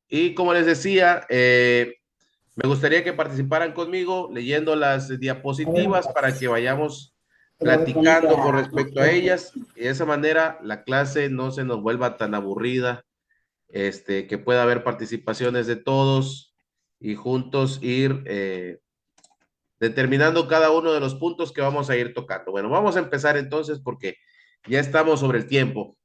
Y como les decía, me gustaría que participaran conmigo leyendo las diapositivas para que vayamos platicando con respecto a ellas y de esa manera la clase no se nos vuelva tan aburrida, que pueda haber participaciones de todos y juntos ir determinando cada uno de los puntos que vamos a ir tocando. Bueno, vamos a empezar entonces porque ya estamos sobre el tiempo.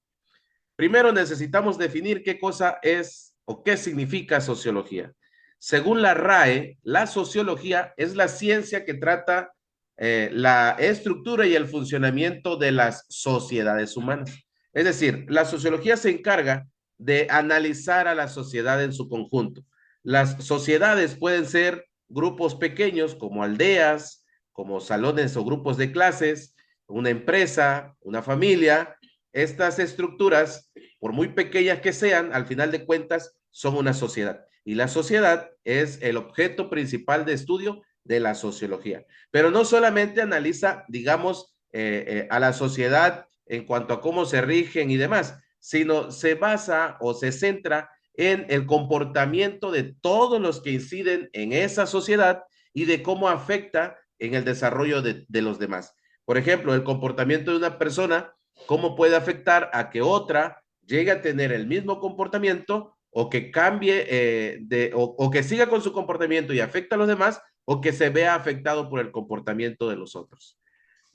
Primero necesitamos definir qué cosa es o qué significa sociología. Según la RAE, la sociología es la ciencia que trata la estructura y el funcionamiento de las sociedades humanas. Es decir, la sociología se encarga de analizar a la sociedad en su conjunto. Las sociedades pueden ser grupos pequeños como aldeas, como salones o grupos de clases, una empresa, una familia. Estas estructuras, por muy pequeñas que sean, al final de cuentas son una sociedad. Y la sociedad es el objeto principal de estudio de la sociología. Pero no solamente analiza, digamos, a la sociedad en cuanto a cómo se rigen y demás, sino se basa o se centra en el comportamiento de todos los que inciden en esa sociedad y de cómo afecta en el desarrollo de los demás. Por ejemplo, el comportamiento de una persona, cómo puede afectar a que otra llegue a tener el mismo comportamiento o que cambie o que siga con su comportamiento y afecta a los demás o que se vea afectado por el comportamiento de los otros.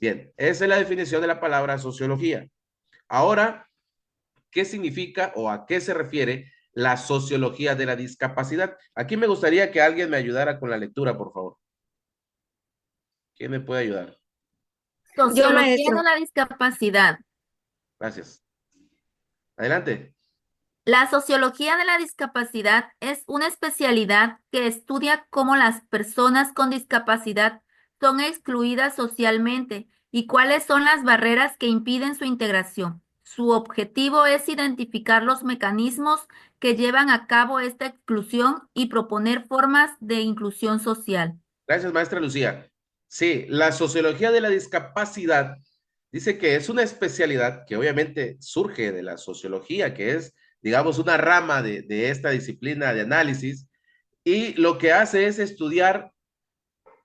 Bien, esa es la definición de la palabra sociología. Ahora, ¿qué significa o a qué se refiere la sociología de la discapacidad? Aquí me gustaría que alguien me ayudara con la lectura, por favor. ¿Quién me puede ayudar? Yo, Sociología de maestro. la discapacidad. Gracias. Adelante. La sociología de la discapacidad es una especialidad que estudia cómo las personas con discapacidad son excluidas socialmente y cuáles son las barreras que impiden su integración. Su objetivo es identificar los mecanismos que llevan a cabo esta exclusión y proponer formas de inclusión social. Gracias, maestra Lucía. Sí, la sociología de la discapacidad dice que es una especialidad que obviamente surge de la sociología, que es, digamos, una rama de esta disciplina de análisis, y lo que hace es estudiar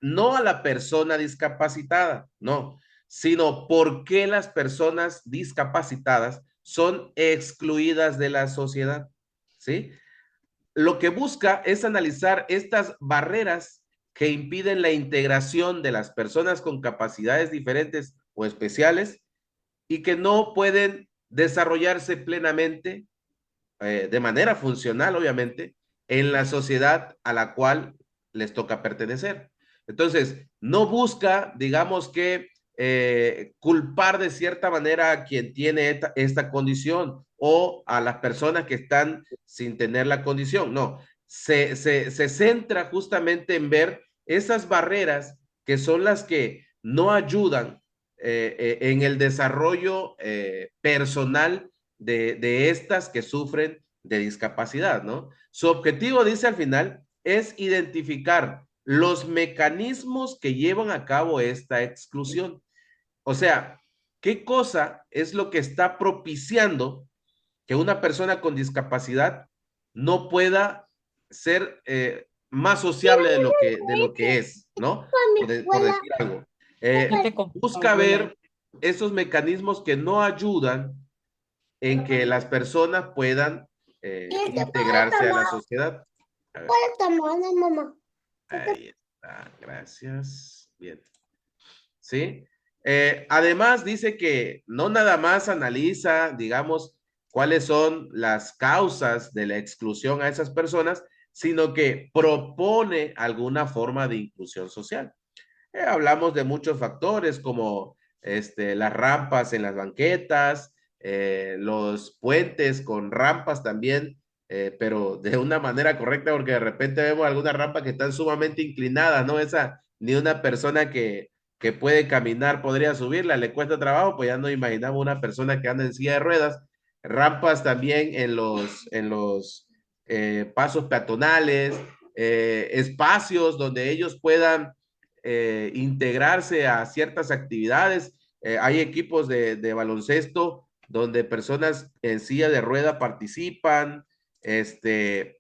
no a la persona discapacitada, no, sino por qué las personas discapacitadas son excluidas de la sociedad, ¿sí? Lo que busca es analizar estas barreras que impiden la integración de las personas con capacidades diferentes o especiales y que no pueden desarrollarse plenamente, de manera funcional, obviamente, en la sociedad a la cual les toca pertenecer. Entonces, no busca, digamos que, culpar de cierta manera a quien tiene esta condición o a las personas que están sin tener la condición. No, se centra justamente en ver esas barreras que son las que no ayudan en el desarrollo personal de estas que sufren de discapacidad, ¿no? Su objetivo, dice al final, es identificar los mecanismos que llevan a cabo esta exclusión. O sea, ¿qué cosa es lo que está propiciando que una persona con discapacidad no pueda ser más sociable de lo que es, ¿no? Por decir algo. Yo te Busca acompaño. ver esos mecanismos que no ayudan en que las personas puedan integrarse a la sociedad. A ver, ahí está, gracias. Bien, ¿sí? Además, dice que no nada más analiza, digamos, cuáles son las causas de la exclusión a esas personas, sino que propone alguna forma de inclusión social. Hablamos de muchos factores como las rampas en las banquetas, los puentes con rampas también, pero de una manera correcta, porque de repente vemos algunas rampas que están sumamente inclinadas, ¿no? Esa, ni una persona que puede caminar podría subirla, le cuesta trabajo, pues ya no imaginamos una persona que anda en silla de ruedas. Rampas también en los pasos peatonales, espacios donde ellos puedan integrarse a ciertas actividades. Hay equipos de baloncesto donde personas en silla de rueda participan. Este,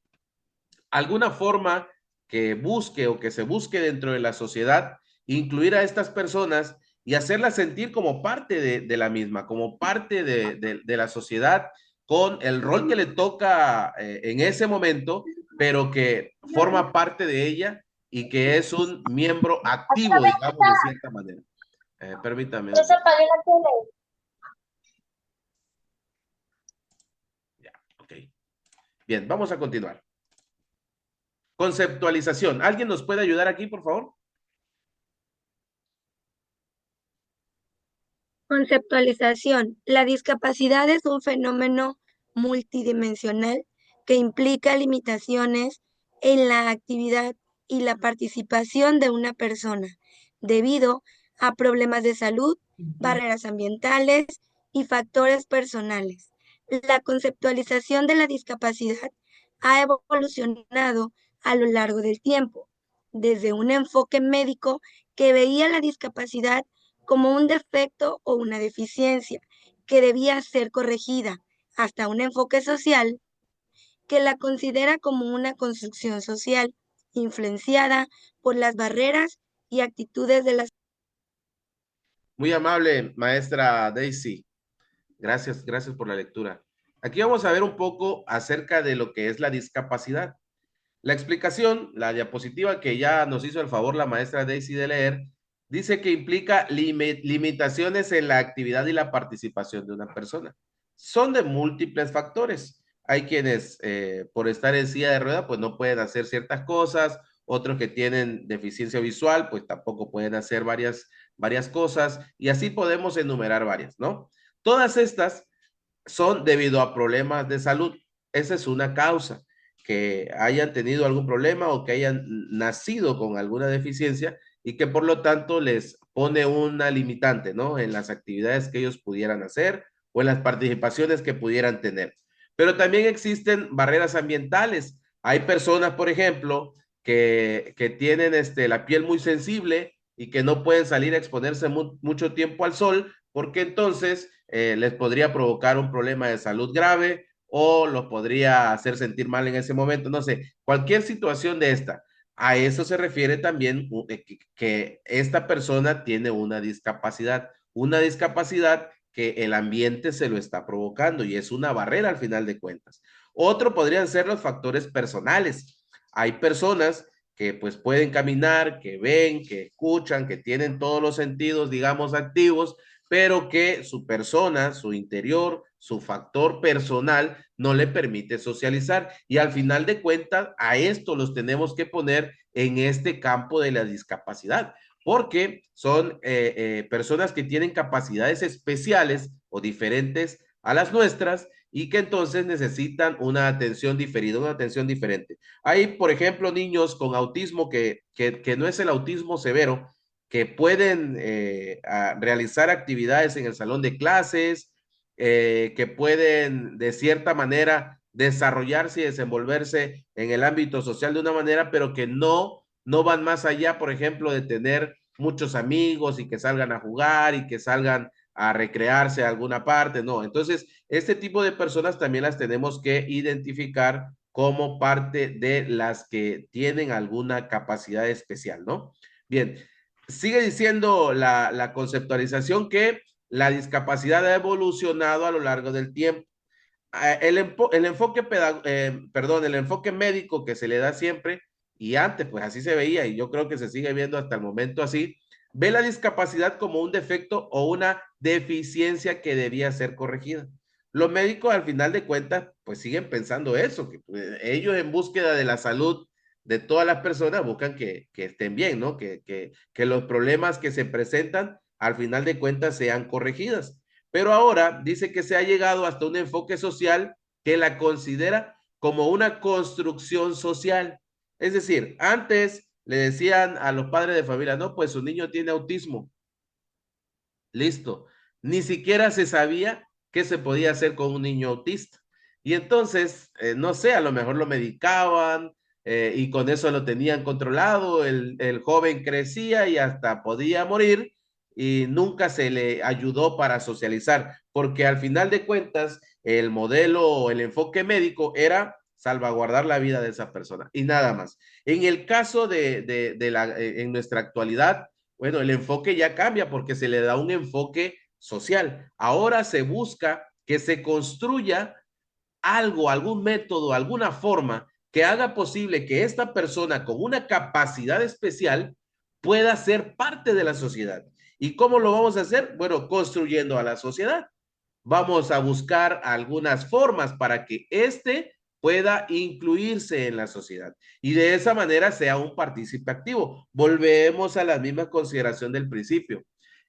alguna forma que busque o que se busque dentro de la sociedad, incluir a estas personas y hacerlas sentir como parte de la misma, como parte de la sociedad, con el rol que le toca en ese momento, pero que forma parte de ella y que es un miembro activo, digamos, de cierta manera. Permítame. Entonces apague la tele. Ya, ok. Bien, vamos a continuar. Conceptualización. ¿Alguien nos puede ayudar aquí, por favor? Conceptualización. La discapacidad es un fenómeno multidimensional que implica limitaciones en la actividad y la participación de una persona debido a problemas de salud, barreras ambientales y factores personales. La conceptualización de la discapacidad ha evolucionado a lo largo del tiempo, desde un enfoque médico que veía la discapacidad como un defecto o una deficiencia que debía ser corregida, hasta un enfoque social que la considera como una construcción social influenciada por las barreras y actitudes de las... Muy amable, maestra Daisy. Gracias, gracias por la lectura. Aquí vamos a ver un poco acerca de lo que es la discapacidad. La explicación, la diapositiva que ya nos hizo el favor la maestra Daisy de leer, dice que implica limitaciones en la actividad y la participación de una persona. Son de múltiples factores. Hay quienes por estar en silla de rueda pues no pueden hacer ciertas cosas, otros que tienen deficiencia visual pues tampoco pueden hacer varias cosas y así podemos enumerar varias, ¿no? Todas estas son debido a problemas de salud. Esa es una causa, que hayan tenido algún problema o que hayan nacido con alguna deficiencia y que por lo tanto les pone una limitante, ¿no? En las actividades que ellos pudieran hacer o en las participaciones que pudieran tener. Pero también existen barreras ambientales. Hay personas, por ejemplo, que tienen la piel muy sensible y que no pueden salir a exponerse mucho tiempo al sol porque entonces les podría provocar un problema de salud grave o los podría hacer sentir mal en ese momento, no sé, cualquier situación de esta. A eso se refiere también que esta persona tiene una discapacidad que el ambiente se lo está provocando y es una barrera al final de cuentas. Otro podrían ser los factores personales. Hay personas que pues pueden caminar, que ven, que escuchan, que tienen todos los sentidos, digamos, activos, pero que su persona, su interior, su factor personal no le permite socializar. Y al final de cuentas, a esto los tenemos que poner en este campo de la discapacidad, porque son personas que tienen capacidades especiales o diferentes a las nuestras y que entonces necesitan una atención diferida, una atención diferente. Hay, por ejemplo, niños con autismo que no es el autismo severo, que pueden realizar actividades en el salón de clases, que pueden de cierta manera desarrollarse y desenvolverse en el ámbito social de una manera, pero que no van más allá, por ejemplo, de tener muchos amigos y que salgan a jugar y que salgan a recrearse a alguna parte, no. Entonces, este tipo de personas también las tenemos que identificar como parte de las que tienen alguna capacidad especial, ¿no? Bien, sigue diciendo la conceptualización que la discapacidad ha evolucionado a lo largo del tiempo. El enfoque el enfoque médico que se le da siempre, y antes pues así se veía, y yo creo que se sigue viendo hasta el momento así, ve la discapacidad como un defecto o una deficiencia que debía ser corregida. Los médicos al final de cuentas pues siguen pensando eso, que pues, ellos en búsqueda de la salud de todas las personas buscan que estén bien, ¿no? Que los problemas que se presentan al final de cuentas sean corregidas. Pero ahora dice que se ha llegado hasta un enfoque social que la considera como una construcción social. Es decir, antes le decían a los padres de familia, no, pues su niño tiene autismo. Listo. Ni siquiera se sabía qué se podía hacer con un niño autista. Y entonces, no sé, a lo mejor lo medicaban y con eso lo tenían controlado. El joven crecía y hasta podía morir y nunca se le ayudó para socializar, porque al final de cuentas, el modelo o el enfoque médico era salvaguardar la vida de esa persona y nada más. En el caso en nuestra actualidad, bueno, el enfoque ya cambia porque se le da un enfoque social. Ahora se busca que se construya algo, algún método, alguna forma que haga posible que esta persona con una capacidad especial pueda ser parte de la sociedad. ¿Y cómo lo vamos a hacer? Bueno, construyendo a la sociedad. Vamos a buscar algunas formas para que éste pueda incluirse en la sociedad y de esa manera sea un partícipe activo. Volvemos a la misma consideración del principio,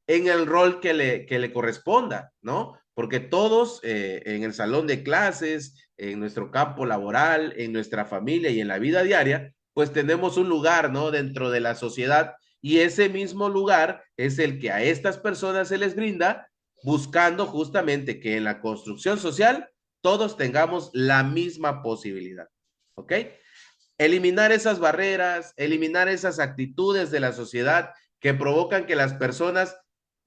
en el rol que le corresponda, ¿no? Porque todos en el salón de clases, en nuestro campo laboral, en nuestra familia y en la vida diaria, pues tenemos un lugar, ¿no? Dentro de la sociedad y ese mismo lugar es el que a estas personas se les brinda buscando justamente que en la construcción social todos tengamos la misma posibilidad, ¿ok? Eliminar esas barreras, eliminar esas actitudes de la sociedad que provocan que las personas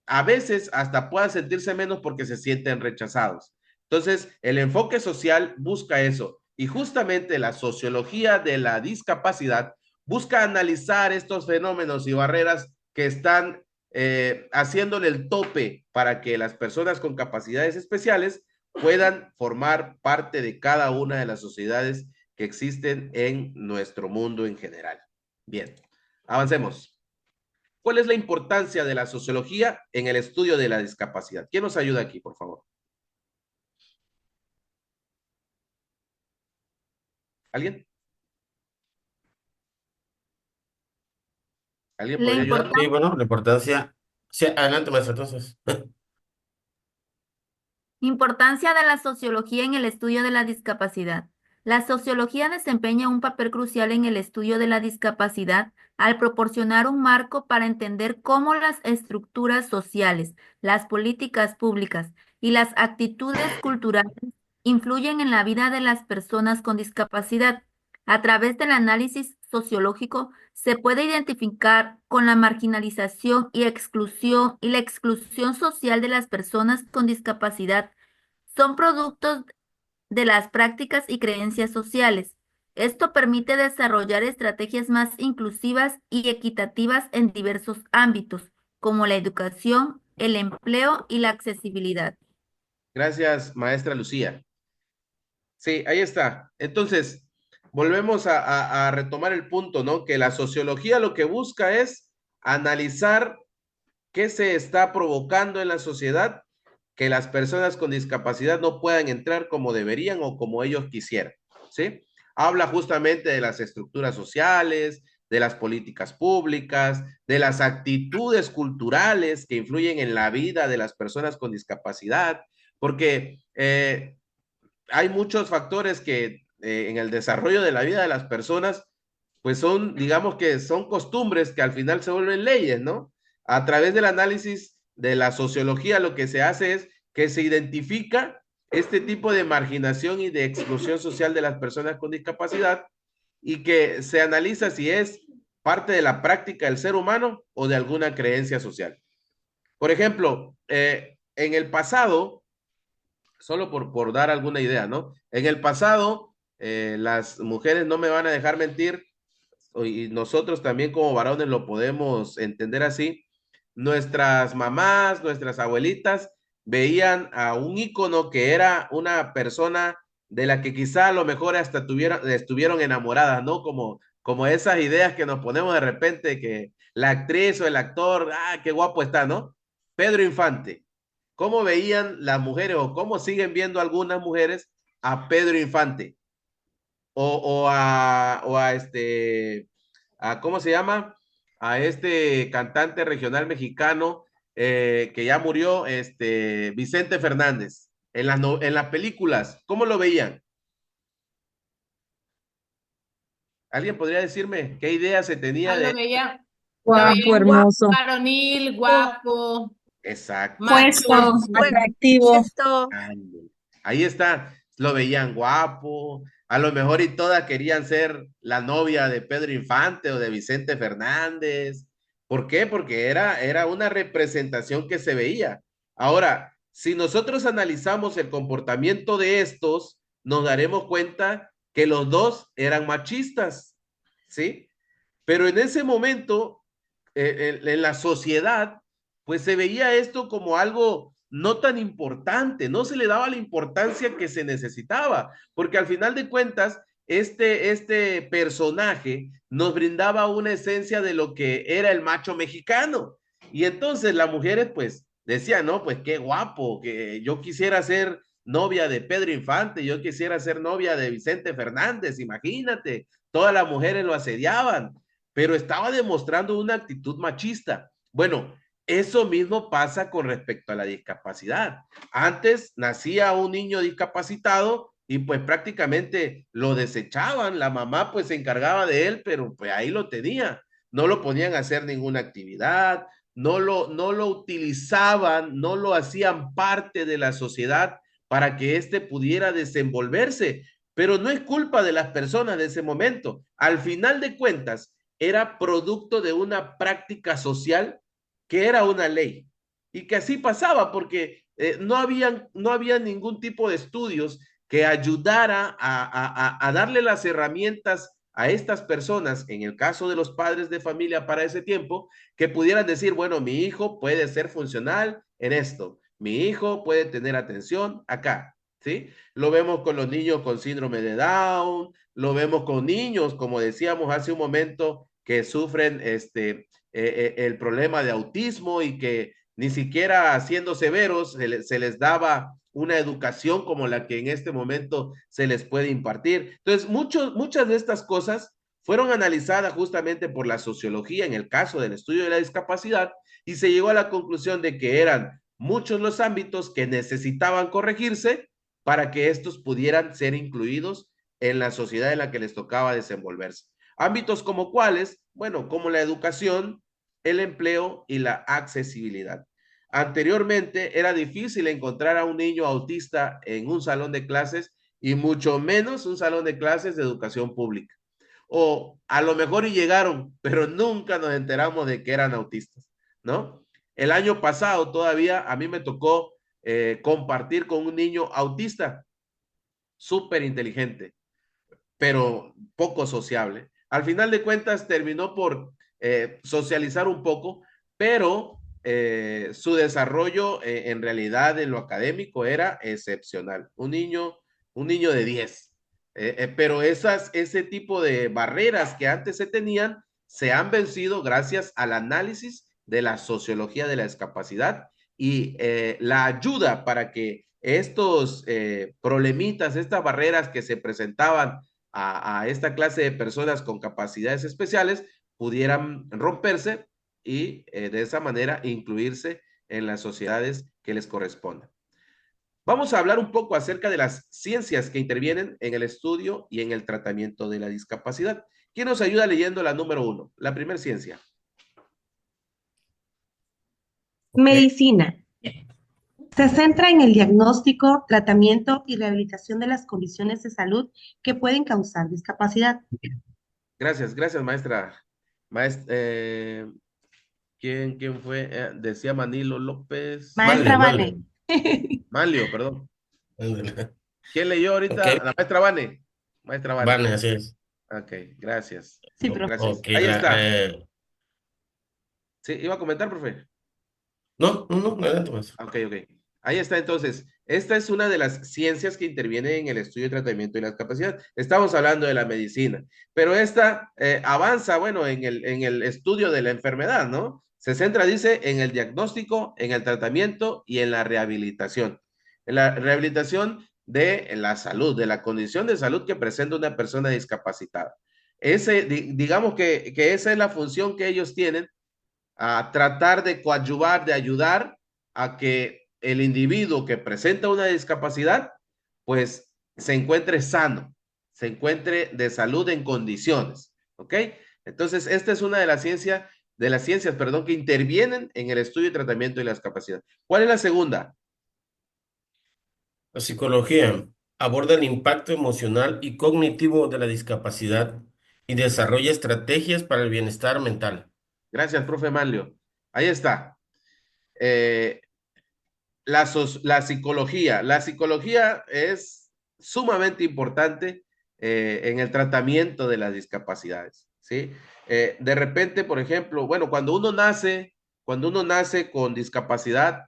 a veces hasta puedan sentirse menos porque se sienten rechazados. Entonces, el enfoque social busca eso y justamente la sociología de la discapacidad busca analizar estos fenómenos y barreras que están haciéndole el tope para que las personas con capacidades especiales puedan formar parte de cada una de las sociedades que existen en nuestro mundo en general. Bien, avancemos. ¿Cuál es la importancia de la sociología en el estudio de la discapacidad? ¿Quién nos ayuda aquí, por favor? ¿Alguien? ¿Alguien podría ayudar? importancia Sí, bueno, la importancia. Sí, adelante, maestro, entonces. Importancia de la sociología en el estudio de la discapacidad. La sociología desempeña un papel crucial en el estudio de la discapacidad al proporcionar un marco para entender cómo las estructuras sociales, las políticas públicas y las actitudes culturales influyen en la vida de las personas con discapacidad. A través del análisis sociológico se puede identificar con la marginalización y la exclusión social de las personas con discapacidad. Son productos de las prácticas y creencias sociales. Esto permite desarrollar estrategias más inclusivas y equitativas en diversos ámbitos, como la educación, el empleo y la accesibilidad. Gracias, maestra Lucía. Sí, ahí está. Entonces, volvemos a retomar el punto, ¿no? Que la sociología lo que busca es analizar qué se está provocando en la sociedad que las personas con discapacidad no puedan entrar como deberían o como ellos quisieran, ¿sí? Habla justamente de las estructuras sociales, de las políticas públicas, de las actitudes culturales que influyen en la vida de las personas con discapacidad, porque hay muchos factores que en el desarrollo de la vida de las personas, pues son, digamos que son costumbres que al final se vuelven leyes, ¿no? A través del análisis de la sociología lo que se hace es que se identifica este tipo de marginación y de exclusión social de las personas con discapacidad y que se analiza si es parte de la práctica del ser humano o de alguna creencia social. Por ejemplo, en el pasado, solo por dar alguna idea, ¿no? En el pasado, las mujeres no me van a dejar mentir, y nosotros también como varones lo podemos entender así, nuestras mamás, nuestras abuelitas veían a un ícono que era una persona de la que quizá a lo mejor hasta estuvieron enamoradas, ¿no? Como esas ideas que nos ponemos de repente que la actriz o el actor, qué guapo está, ¿no? Pedro Infante. ¿Cómo veían las mujeres o cómo siguen viendo algunas mujeres a Pedro Infante? ¿Cómo se llama? A este cantante regional mexicano que ya murió, Vicente Fernández, en las películas, ¿cómo lo veían? ¿Alguien podría decirme qué idea se tenía lo de... veía, Guapo, hermoso, varonil, guapo, Exacto. macho. atractivo. Esto, Ándale. Ahí está, lo veían guapo, a lo mejor y todas querían ser la novia de Pedro Infante o de Vicente Fernández. ¿Por qué? Porque era una representación que se veía. Ahora, si nosotros analizamos el comportamiento de estos, nos daremos cuenta que los dos eran machistas, ¿sí? Pero en ese momento, en la sociedad, pues se veía esto como algo no tan importante, no se le daba la importancia que se necesitaba, porque al final de cuentas, este personaje nos brindaba una esencia de lo que era el macho mexicano. Y entonces las mujeres pues decían, no, pues qué guapo, que yo quisiera ser novia de Pedro Infante, yo quisiera ser novia de Vicente Fernández, imagínate, todas las mujeres lo asediaban, pero estaba demostrando una actitud machista. Bueno, eso mismo pasa con respecto a la discapacidad. Antes nacía un niño discapacitado y pues prácticamente lo desechaban, la mamá pues se encargaba de él, pero pues ahí lo tenía, no lo ponían a hacer ninguna actividad, no lo utilizaban, no lo hacían parte de la sociedad para que éste pudiera desenvolverse, pero no es culpa de las personas de ese momento. Al final de cuentas, era producto de una práctica social que era una ley y que así pasaba porque no había ningún tipo de estudios que ayudara a darle las herramientas a estas personas, en el caso de los padres de familia para ese tiempo, que pudieran decir, bueno, mi hijo puede ser funcional en esto, mi hijo puede tener atención acá, ¿sí? Lo vemos con los niños con síndrome de Down, lo vemos con niños, como decíamos hace un momento, que sufren el problema de autismo y que ni siquiera siendo severos se les daba una educación como la que en este momento se les puede impartir. Entonces, muchas de estas cosas fueron analizadas justamente por la sociología en el caso del estudio de la discapacidad y se llegó a la conclusión de que eran muchos los ámbitos que necesitaban corregirse para que estos pudieran ser incluidos en la sociedad en la que les tocaba desenvolverse. Ámbitos como cuáles, bueno, como la educación, el empleo y la accesibilidad. Anteriormente era difícil encontrar a un niño autista en un salón de clases y mucho menos un salón de clases de educación pública. O a lo mejor y llegaron, pero nunca nos enteramos de que eran autistas, ¿no? El año pasado todavía a mí me tocó compartir con un niño autista, súper inteligente, pero poco sociable. Al final de cuentas terminó por socializar un poco, pero su desarrollo en realidad en lo académico era excepcional. Un niño de 10. Pero ese tipo de barreras que antes se tenían se han vencido gracias al análisis de la sociología de la discapacidad y la ayuda para que estos problemitas, estas barreras que se presentaban a esta clase de personas con capacidades especiales pudieran romperse y de esa manera incluirse en las sociedades que les correspondan. Vamos a hablar un poco acerca de las ciencias que intervienen en el estudio y en el tratamiento de la discapacidad. ¿Quién nos ayuda leyendo la número 1? La primera ciencia. Medicina. Se centra en el diagnóstico, tratamiento y rehabilitación de las condiciones de salud que pueden causar discapacidad. Gracias, maestra. ¿Quién fue? Decía Manilo López. Maestra Vane. Manlio, perdón. ¿Quién leyó ahorita? Okay. La maestra Vane. Maestra Vane. Vane, así es. Ok, gracias. Sí, profe. Gracias. Okay, Ahí está. Sí, iba a comentar, profe. No, adelante, maestro. Ok. Ahí está entonces. Esta es una de las ciencias que intervienen en el estudio, tratamiento y la discapacidad. Estamos hablando de la medicina, pero esta avanza, bueno, en el estudio de la enfermedad, ¿no? Se centra, dice, en el diagnóstico, en el tratamiento y en la rehabilitación. En la rehabilitación de la salud, de la condición de salud que presenta una persona discapacitada. Digamos que esa es la función que ellos tienen, a tratar de coadyuvar, de ayudar a que el individuo que presenta una discapacidad, pues se encuentre sano, se encuentre de salud en condiciones, ¿ok? Entonces, esta es una de las ciencias, perdón, que intervienen en el estudio y tratamiento de la discapacidad. ¿Cuál es la segunda? La psicología aborda el impacto emocional y cognitivo de la discapacidad y desarrolla estrategias para el bienestar mental. Gracias, profe Manlio. Ahí está. La psicología. La psicología es sumamente importante en el tratamiento de las discapacidades, ¿sí? De repente, por ejemplo, bueno, cuando uno nace con discapacidad,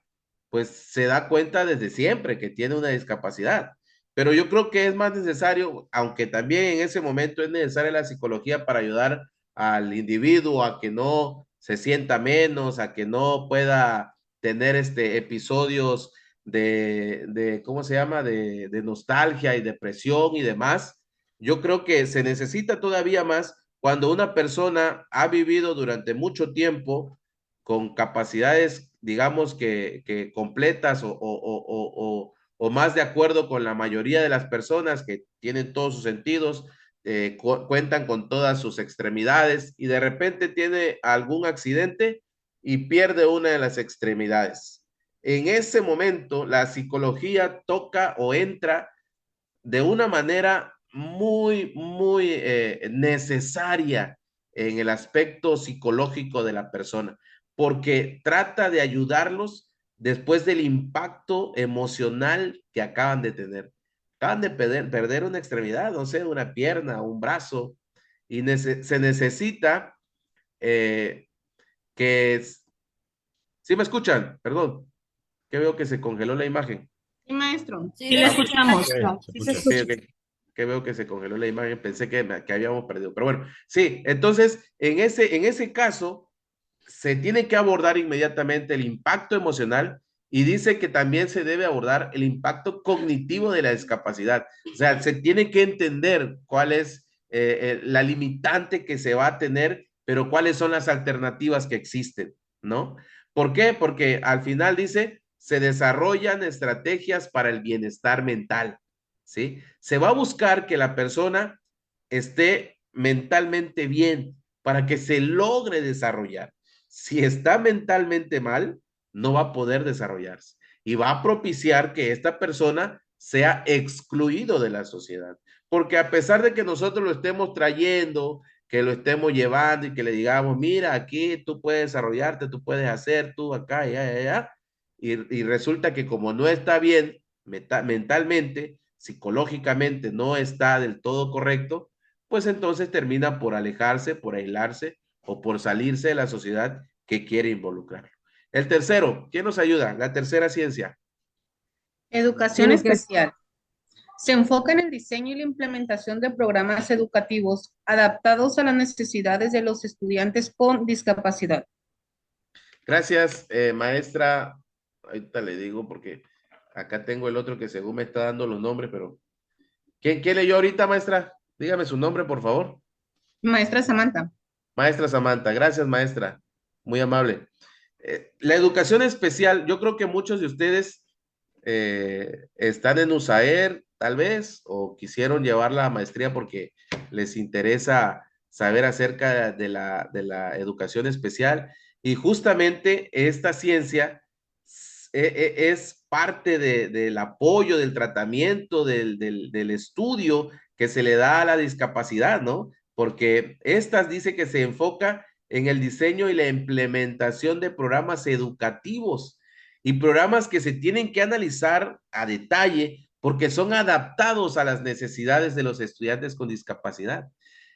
pues se da cuenta desde siempre que tiene una discapacidad. Pero yo creo que es más necesario, aunque también en ese momento es necesaria la psicología para ayudar al individuo a que no se sienta menos, a que no pueda tener episodios ¿cómo se llama? De nostalgia y depresión y demás. Yo creo que se necesita todavía más cuando una persona ha vivido durante mucho tiempo con capacidades, digamos que completas o más de acuerdo con la mayoría de las personas que tienen todos sus sentidos, cuentan con todas sus extremidades y de repente tiene algún accidente y pierde una de las extremidades. En ese momento, la psicología toca o entra de una manera muy necesaria en el aspecto psicológico de la persona, porque trata de ayudarlos después del impacto emocional que acaban de tener. Acaban de perder una extremidad, no sé, una pierna, un brazo, y se necesita que... ¿Sí me escuchan? Perdón, que veo que se congeló la imagen. Sí, maestro. Sí, Sí, le escuchamos. Sí se escucha. Que veo que se congeló la imagen, pensé que habíamos perdido, pero bueno, sí, entonces en ese caso se tiene que abordar inmediatamente el impacto emocional y dice que también se debe abordar el impacto cognitivo de la discapacidad, o sea, se tiene que entender cuál es la limitante que se va a tener, pero cuáles son las alternativas que existen, ¿no? ¿Por qué? Porque al final dice, se desarrollan estrategias para el bienestar mental. ¿Sí? Se va a buscar que la persona esté mentalmente bien para que se logre desarrollar. Si está mentalmente mal, no va a poder desarrollarse y va a propiciar que esta persona sea excluido de la sociedad. Porque a pesar de que nosotros lo estemos trayendo, que lo estemos llevando y que le digamos, mira, aquí tú puedes desarrollarte, tú puedes hacer, tú acá, ya, y resulta que como no está bien mentalmente, psicológicamente no está del todo correcto, pues entonces termina por alejarse, por aislarse o por salirse de la sociedad que quiere involucrarlo. El tercero, ¿quién nos ayuda? La tercera ciencia. Educación especial. Se enfoca en el diseño y la implementación de programas educativos adaptados a las necesidades de los estudiantes con discapacidad. Gracias, maestra. Ahorita le digo porque acá tengo el otro que según me está dando los nombres, pero ¿quién leyó ahorita, maestra? Dígame su nombre, por favor. Maestra Samantha. Maestra Samantha, gracias, maestra. Muy amable. La educación especial, yo creo que muchos de ustedes están en USAER, tal vez, o quisieron llevar la maestría porque les interesa saber acerca de la educación especial. Y justamente esta ciencia es parte del apoyo, del tratamiento, del estudio que se le da a la discapacidad, ¿no? Porque estas dice que se enfoca en el diseño y la implementación de programas educativos y programas que se tienen que analizar a detalle porque son adaptados a las necesidades de los estudiantes con discapacidad.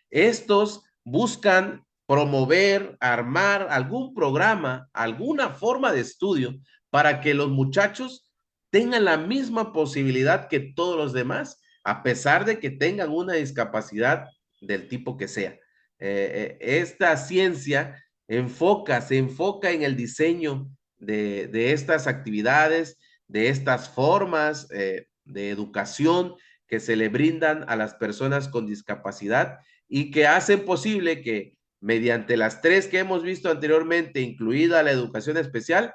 Estos buscan promover, armar algún programa, alguna forma de estudio para que los muchachos tengan la misma posibilidad que todos los demás, a pesar de que tengan una discapacidad del tipo que sea. Esta ciencia se enfoca en el diseño de estas actividades, de estas formas de educación que se le brindan a las personas con discapacidad y que hacen posible que mediante las tres que hemos visto anteriormente, incluida la educación especial,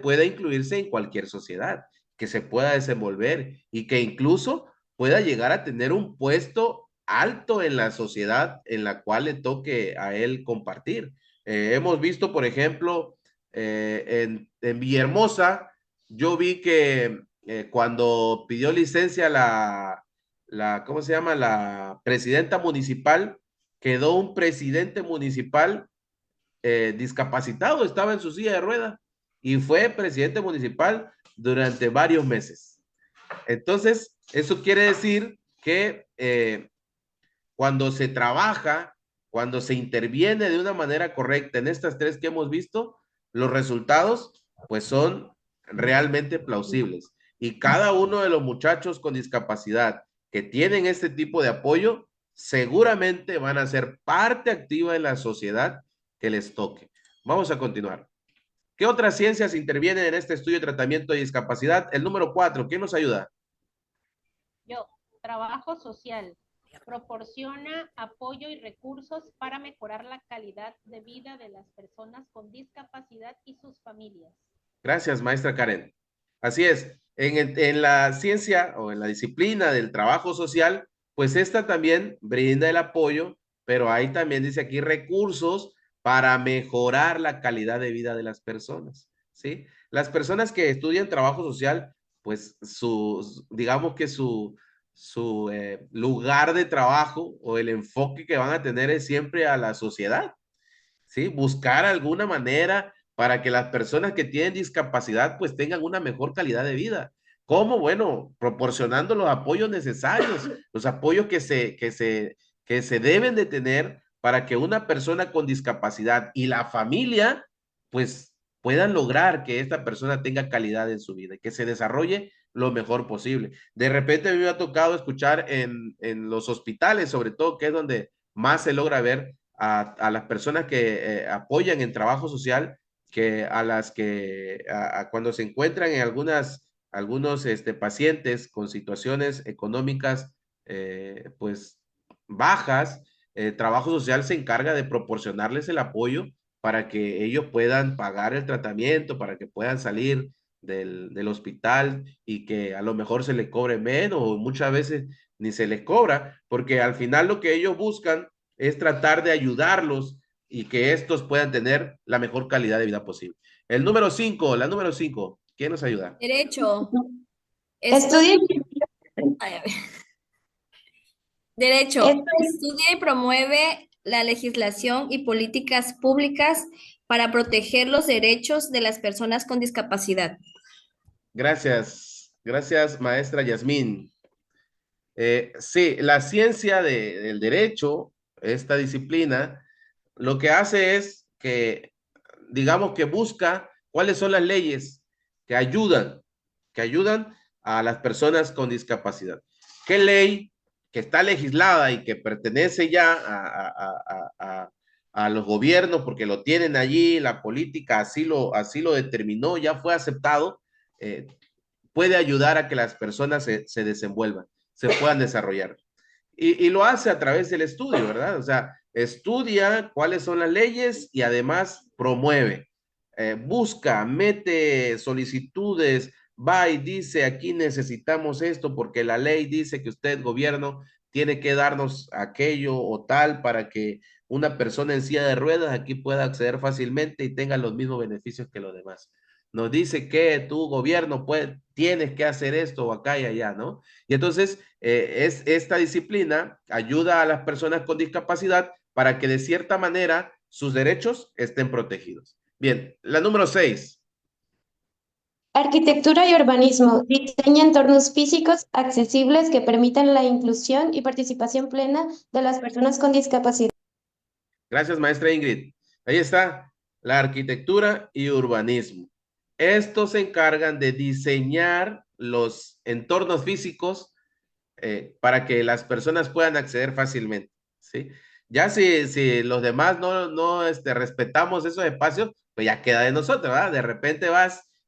pueda incluirse en cualquier sociedad, que se pueda desenvolver y que incluso pueda llegar a tener un puesto alto en la sociedad en la cual le toque a él compartir. Hemos visto, por ejemplo, en Villahermosa, yo vi que cuando pidió licencia ¿cómo se llama? La presidenta municipal, quedó un presidente municipal discapacitado, estaba en su silla de ruedas y fue presidente municipal durante varios meses. Entonces, eso quiere decir que cuando se trabaja, cuando se interviene de una manera correcta en estas tres que hemos visto, los resultados pues son realmente plausibles. Y cada uno de los muchachos con discapacidad que tienen este tipo de apoyo, seguramente van a ser parte activa en la sociedad que les toque. Vamos a continuar. ¿Qué otras ciencias intervienen en este estudio de tratamiento de discapacidad? El número 4, ¿quién nos ayuda? Yo, trabajo social. Proporciona apoyo y recursos para mejorar la calidad de vida de las personas con discapacidad y sus familias. Gracias, maestra Karen. Así es, en la ciencia o en la disciplina del trabajo social, pues esta también brinda el apoyo, pero hay también, dice aquí, recursos para mejorar la calidad de vida de las personas, ¿sí? Las personas que estudian trabajo social, pues digamos que su lugar de trabajo o el enfoque que van a tener es siempre a la sociedad, ¿sí? Buscar alguna manera para que las personas que tienen discapacidad pues tengan una mejor calidad de vida. ¿Cómo? Bueno, proporcionando los apoyos necesarios, los apoyos que se deben de tener para que una persona con discapacidad y la familia pues puedan lograr que esta persona tenga calidad en su vida y que se desarrolle lo mejor posible. De repente a mí me ha tocado escuchar en los hospitales, sobre todo, que es donde más se logra ver a las personas que apoyan en trabajo social, que a las que cuando se encuentran en algunos pacientes con situaciones económicas pues bajas, trabajo social se encarga de proporcionarles el apoyo para que ellos puedan pagar el tratamiento, para que puedan salir del hospital y que a lo mejor se les cobre menos o muchas veces ni se les cobra, porque al final lo que ellos buscan es tratar de ayudarlos y que estos puedan tener la mejor calidad de vida posible. El número 5, la número 5, ¿quién nos ayuda? Derecho. Estudia, Ay, a ver. Derecho. Estudia y promueve la legislación y políticas públicas para proteger los derechos de las personas con discapacidad. Gracias, gracias, maestra Yasmín. Sí, la ciencia del derecho, esta disciplina, lo que hace es que, digamos que busca cuáles son las leyes que ayudan a las personas con discapacidad. ¿Qué ley que está legislada y que pertenece ya a los gobiernos porque lo tienen allí, la política así lo determinó, ya fue aceptado, puede ayudar a que las personas se desenvuelvan, se puedan desarrollar? Y lo hace a través del estudio, ¿verdad? O sea, estudia cuáles son las leyes y además promueve, busca, mete solicitudes, va y dice, aquí necesitamos esto porque la ley dice que usted, gobierno, tiene que darnos aquello o tal para que una persona en silla de ruedas aquí pueda acceder fácilmente y tenga los mismos beneficios que los demás. Nos dice que tu gobierno tienes que hacer esto o acá y allá, ¿no? Y entonces, esta disciplina ayuda a las personas con discapacidad para que de cierta manera sus derechos estén protegidos. Bien, la número 6. arquitectura y urbanismo. Diseña entornos físicos accesibles que permitan la inclusión y participación plena de las personas con discapacidad. Gracias, maestra Ingrid. Ahí está, la arquitectura y urbanismo. Estos se encargan de diseñar los entornos físicos para que las personas puedan acceder fácilmente, ¿sí? Ya si los demás no respetamos esos espacios, pues ya queda de nosotros, ¿verdad? De repente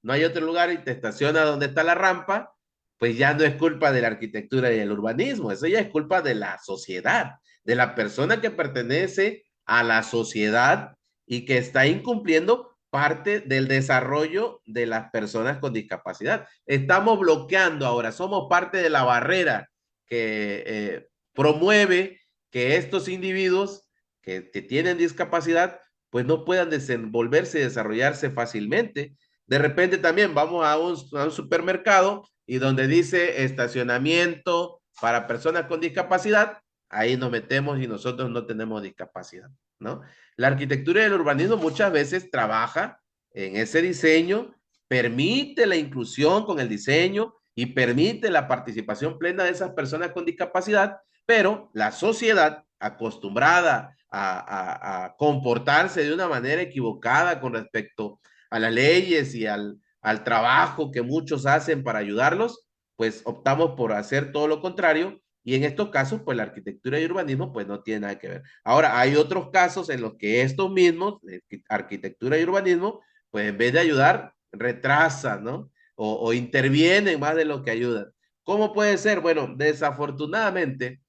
no hay otro lugar y te estacionas donde está la rampa, pues ya no es culpa de la arquitectura y el urbanismo, eso ya es culpa de la sociedad, de la persona que pertenece a la sociedad y que está incumpliendo parte del desarrollo de las personas con discapacidad. Estamos bloqueando ahora, somos parte de la barrera que promueve que estos individuos que tienen discapacidad pues no puedan desenvolverse y desarrollarse fácilmente. De repente también vamos a un supermercado y donde dice estacionamiento para personas con discapacidad, ahí nos metemos y nosotros no tenemos discapacidad, ¿no? La arquitectura y el urbanismo muchas veces trabaja en ese diseño, permite la inclusión con el diseño y permite la participación plena de esas personas con discapacidad, Pero la sociedad acostumbrada a comportarse de una manera equivocada con respecto a las leyes y al trabajo que muchos hacen para ayudarlos, pues optamos por hacer todo lo contrario. Y en estos casos, pues la arquitectura y urbanismo, pues no tiene nada que ver. Ahora, hay otros casos en los que estos mismos, arquitectura y urbanismo, pues en vez de ayudar, retrasan, ¿no? O intervienen más de lo que ayudan. ¿Cómo puede ser? Bueno, desafortunadamente,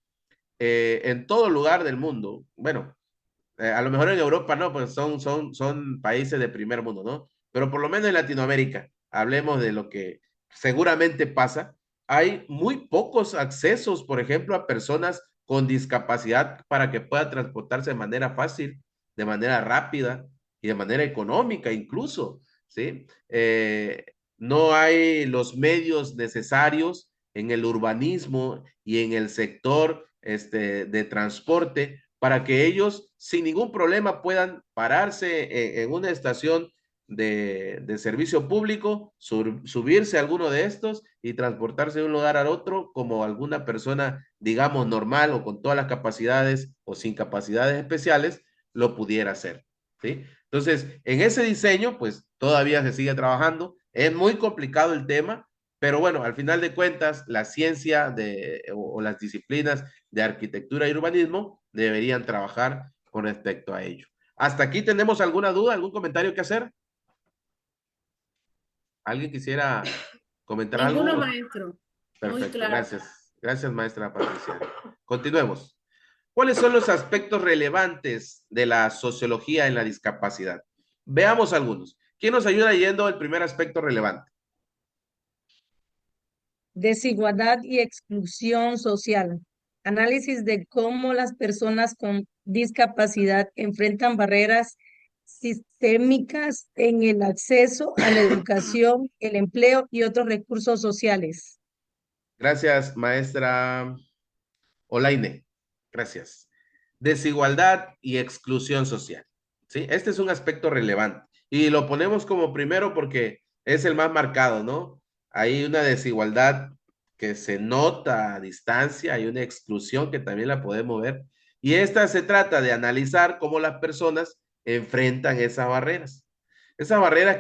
en todo lugar del mundo, bueno, a lo mejor en Europa no, pues son países de primer mundo, ¿no? Pero por lo menos en Latinoamérica, hablemos de lo que seguramente pasa, hay muy pocos accesos, por ejemplo, a personas con discapacidad para que puedan transportarse de manera fácil, de manera rápida y de manera económica incluso, ¿sí? No hay los medios necesarios en el urbanismo y en el sector de transporte para que ellos sin ningún problema puedan pararse en una estación de servicio público, subirse a alguno de estos y transportarse de un lugar al otro como alguna persona, digamos, normal o con todas las capacidades o sin capacidades especiales lo pudiera hacer, ¿sí? Entonces, en ese diseño, pues todavía se sigue trabajando. Es muy complicado el tema, pero bueno, al final de cuentas, la ciencia o las disciplinas de arquitectura y urbanismo deberían trabajar con respecto a ello. ¿Hasta aquí tenemos alguna duda, algún comentario que hacer? ¿Alguien quisiera comentar Ninguno, algo? maestro. Muy Perfecto, claro. gracias. Gracias, maestra Patricia. Continuemos. ¿Cuáles son los aspectos relevantes de la sociología en la discapacidad? Veamos algunos. ¿Quién nos ayuda yendo el primer aspecto relevante? Desigualdad y exclusión social. Análisis de cómo las personas con discapacidad enfrentan barreras sistémicas en el acceso a la educación, el empleo y otros recursos sociales. Gracias, maestra Olaine. Gracias. Desigualdad y exclusión social. ¿Sí? Este es un aspecto relevante y lo ponemos como primero porque es el más marcado, ¿no? Hay una desigualdad que se nota a distancia, hay una exclusión que también la podemos ver y esta se trata de analizar cómo las personas enfrentan esas barreras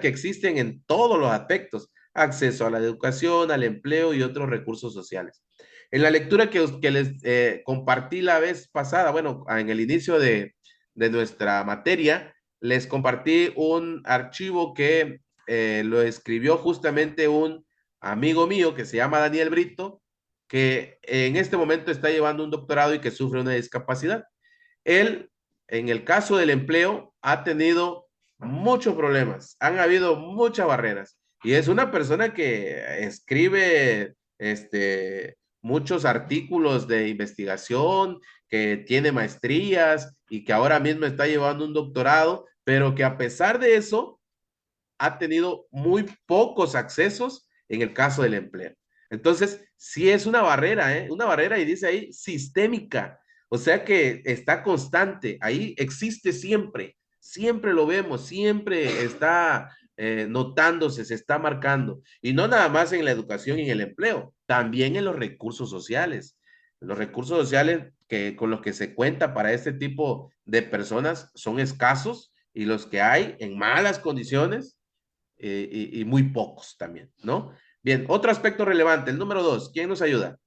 que existen en todos los aspectos, acceso a la educación, al empleo y otros recursos sociales. En la lectura que les compartí la vez pasada, bueno, en el inicio de nuestra materia, les compartí un archivo que lo escribió justamente un amigo mío que se llama Daniel Brito, que en este momento está llevando un doctorado y que sufre una discapacidad. Él, en el caso del empleo, ha tenido muchos problemas, han habido muchas barreras y es una persona que escribe muchos artículos de investigación, que tiene maestrías y que ahora mismo está llevando un doctorado, pero que a pesar de eso ha tenido muy pocos accesos en el caso del empleo. Entonces, sí es una barrera, ¿eh? Una barrera y dice ahí sistémica, o sea que está constante, ahí existe siempre, siempre lo vemos, siempre está notándose, se está marcando, y no nada más en la educación y en el empleo, también en los recursos sociales. Los recursos sociales con los que se cuenta para este tipo de personas son escasos y los que hay en malas condiciones y muy pocos también, ¿no? Bien, otro aspecto relevante, el número 2, ¿quién nos ayuda?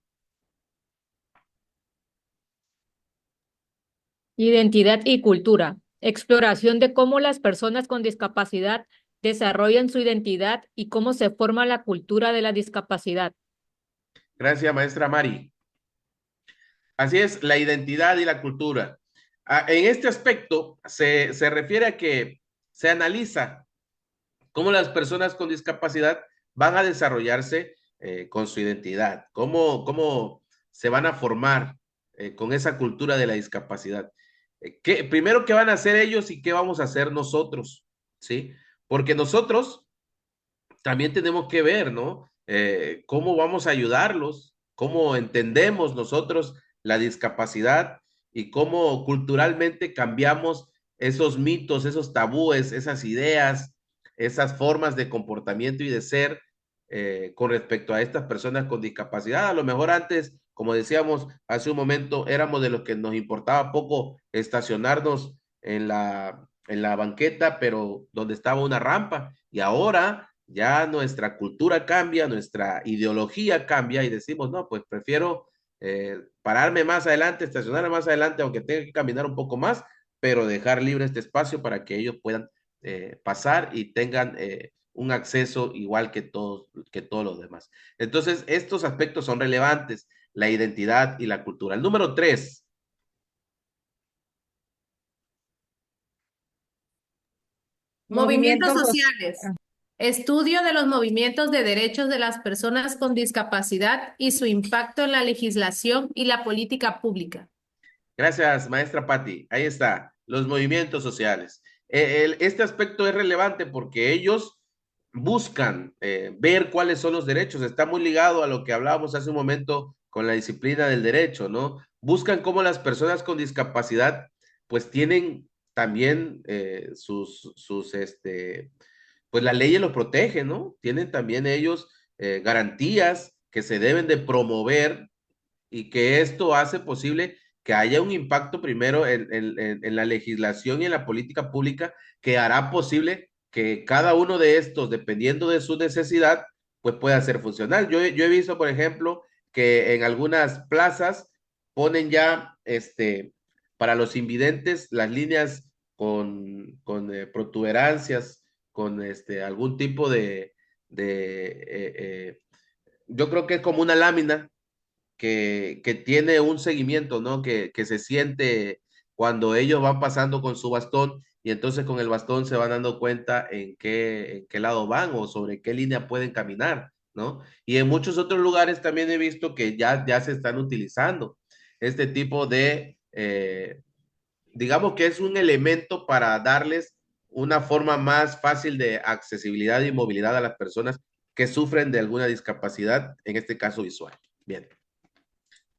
Identidad y cultura. Exploración de cómo las personas con discapacidad desarrollan su identidad y cómo se forma la cultura de la discapacidad. Gracias, maestra Mari. Así es, la identidad y la cultura. En este aspecto se refiere a que se analiza cómo las personas con discapacidad van a desarrollarse con su identidad, cómo se van a formar con esa cultura de la discapacidad. Primero, ¿qué van a hacer ellos y qué vamos a hacer nosotros? ¿Sí? Porque nosotros también tenemos que ver, ¿no? Cómo vamos a ayudarlos, cómo entendemos nosotros la discapacidad y cómo culturalmente cambiamos esos mitos, esos tabúes, esas ideas, esas formas de comportamiento y de ser con respecto a estas personas con discapacidad. A lo mejor antes como decíamos hace un momento, éramos de los que nos importaba poco estacionarnos en la banqueta, pero donde estaba una rampa. Y ahora ya nuestra cultura cambia, nuestra ideología cambia y decimos, no, pues prefiero pararme más adelante, estacionarme más adelante, aunque tenga que caminar un poco más, pero dejar libre este espacio para que ellos puedan pasar y tengan un acceso igual que todos los demás. Entonces, estos aspectos son relevantes, la identidad y la cultura. El número 3. Movimientos sociales. Estudio de los movimientos de derechos de las personas con discapacidad y su impacto en la legislación y la política pública. Gracias, maestra Patti. Ahí está, los movimientos sociales. Este aspecto es relevante porque ellos buscan ver cuáles son los derechos. Está muy ligado a lo que hablábamos hace un momento con la disciplina del derecho, ¿no? Buscan cómo las personas con discapacidad pues tienen también pues la ley los protege, ¿no? Tienen también ellos garantías que se deben de promover y que esto hace posible que haya un impacto primero en la legislación y en la política pública que hará posible que cada uno de estos, dependiendo de su necesidad, pues pueda ser funcional. Yo he visto, por ejemplo, que en algunas plazas ponen ya para los invidentes las líneas con protuberancias, con algún tipo yo creo que es como una lámina que tiene un seguimiento, ¿no? Que se siente cuando ellos van pasando con su bastón y entonces con el bastón se van dando cuenta en qué lado van o sobre qué línea pueden caminar, ¿no? Y en muchos otros lugares también he visto que ya se están utilizando este tipo digamos que es un elemento para darles una forma más fácil de accesibilidad y movilidad a las personas que sufren de alguna discapacidad, en este caso visual. Bien.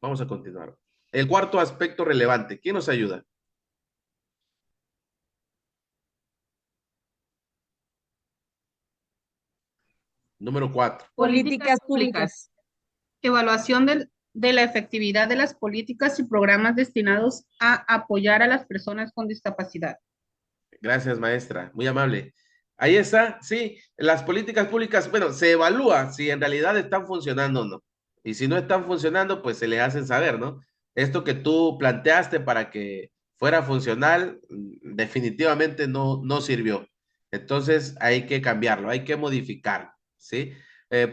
Vamos a continuar. El cuarto aspecto relevante. ¿Quién nos ayuda? Número 4. Políticas públicas. Evaluación de la efectividad de las políticas y programas destinados a apoyar a las personas con discapacidad. Gracias, maestra. Muy amable. Ahí está. Sí, las políticas públicas, bueno, se evalúa si en realidad están funcionando o no. Y si no están funcionando, pues se les hacen saber, ¿no? Esto que tú planteaste para que fuera funcional, definitivamente no sirvió. Entonces hay que cambiarlo, hay que modificarlo, ¿sí?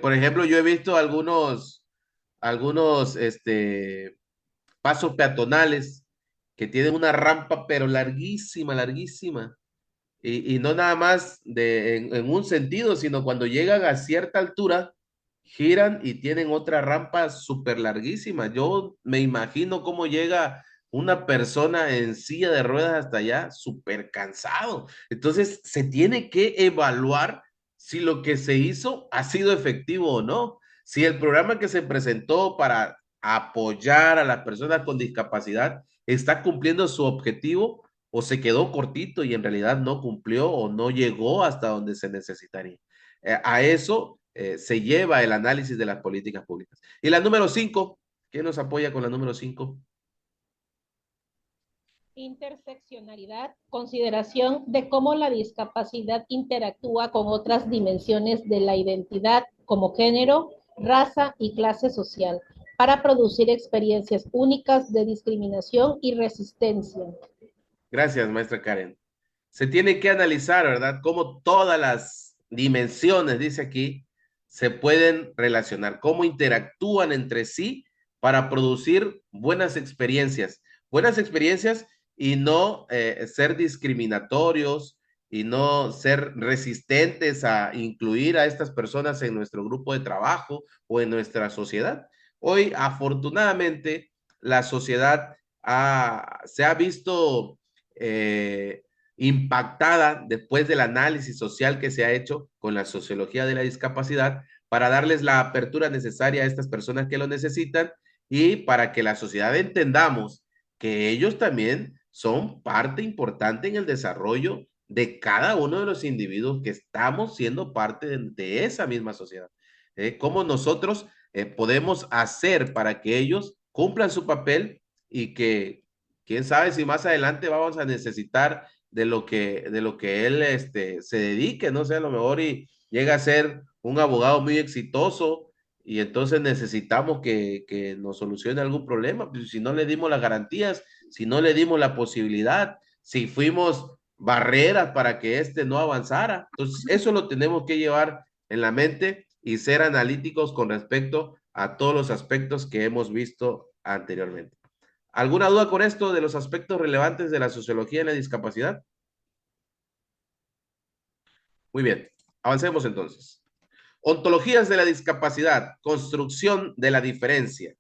Por ejemplo, yo he visto algunos pasos peatonales que tienen una rampa, pero larguísima, larguísima. Y no nada más en un sentido, sino cuando llegan a cierta altura, giran y tienen otra rampa súper larguísima. Yo me imagino cómo llega una persona en silla de ruedas hasta allá, súper cansado. Entonces, se tiene que evaluar si lo que se hizo ha sido efectivo o no. Si el programa que se presentó para apoyar a las personas con discapacidad está cumpliendo su objetivo o se quedó cortito y en realidad no cumplió o no llegó hasta donde se necesitaría. A eso se lleva el análisis de las políticas públicas. Y la número 5, ¿quién nos apoya con la número 5? Interseccionalidad, consideración de cómo la discapacidad interactúa con otras dimensiones de la identidad como género, raza y clase social, para producir experiencias únicas de discriminación y resistencia. Gracias, maestra Karen. Se tiene que analizar, ¿verdad? Cómo todas las dimensiones, dice aquí, se pueden relacionar, cómo interactúan entre sí para producir buenas experiencias y no ser discriminatorios y no ser resistentes a incluir a estas personas en nuestro grupo de trabajo o en nuestra sociedad. Hoy, afortunadamente, la sociedad se ha visto impactada después del análisis social que se ha hecho con la sociología de la discapacidad para darles la apertura necesaria a estas personas que lo necesitan y para que la sociedad entendamos que ellos también son parte importante en el desarrollo de cada uno de los individuos que estamos siendo parte de esa misma sociedad. Cómo nosotros podemos hacer para que ellos cumplan su papel y que, quién sabe si más adelante vamos a necesitar de lo que él se dedique, no sé, a lo mejor y llega a ser un abogado muy exitoso y entonces necesitamos que nos solucione algún problema. Pues si no le dimos las garantías, si no le dimos la posibilidad, si fuimos barreras para que no avanzara. Entonces, eso lo tenemos que llevar en la mente y ser analíticos con respecto a todos los aspectos que hemos visto anteriormente. ¿Alguna duda con esto de los aspectos relevantes de la sociología en la discapacidad? Muy bien, avancemos entonces. Ontologías de la discapacidad, construcción de la diferencia.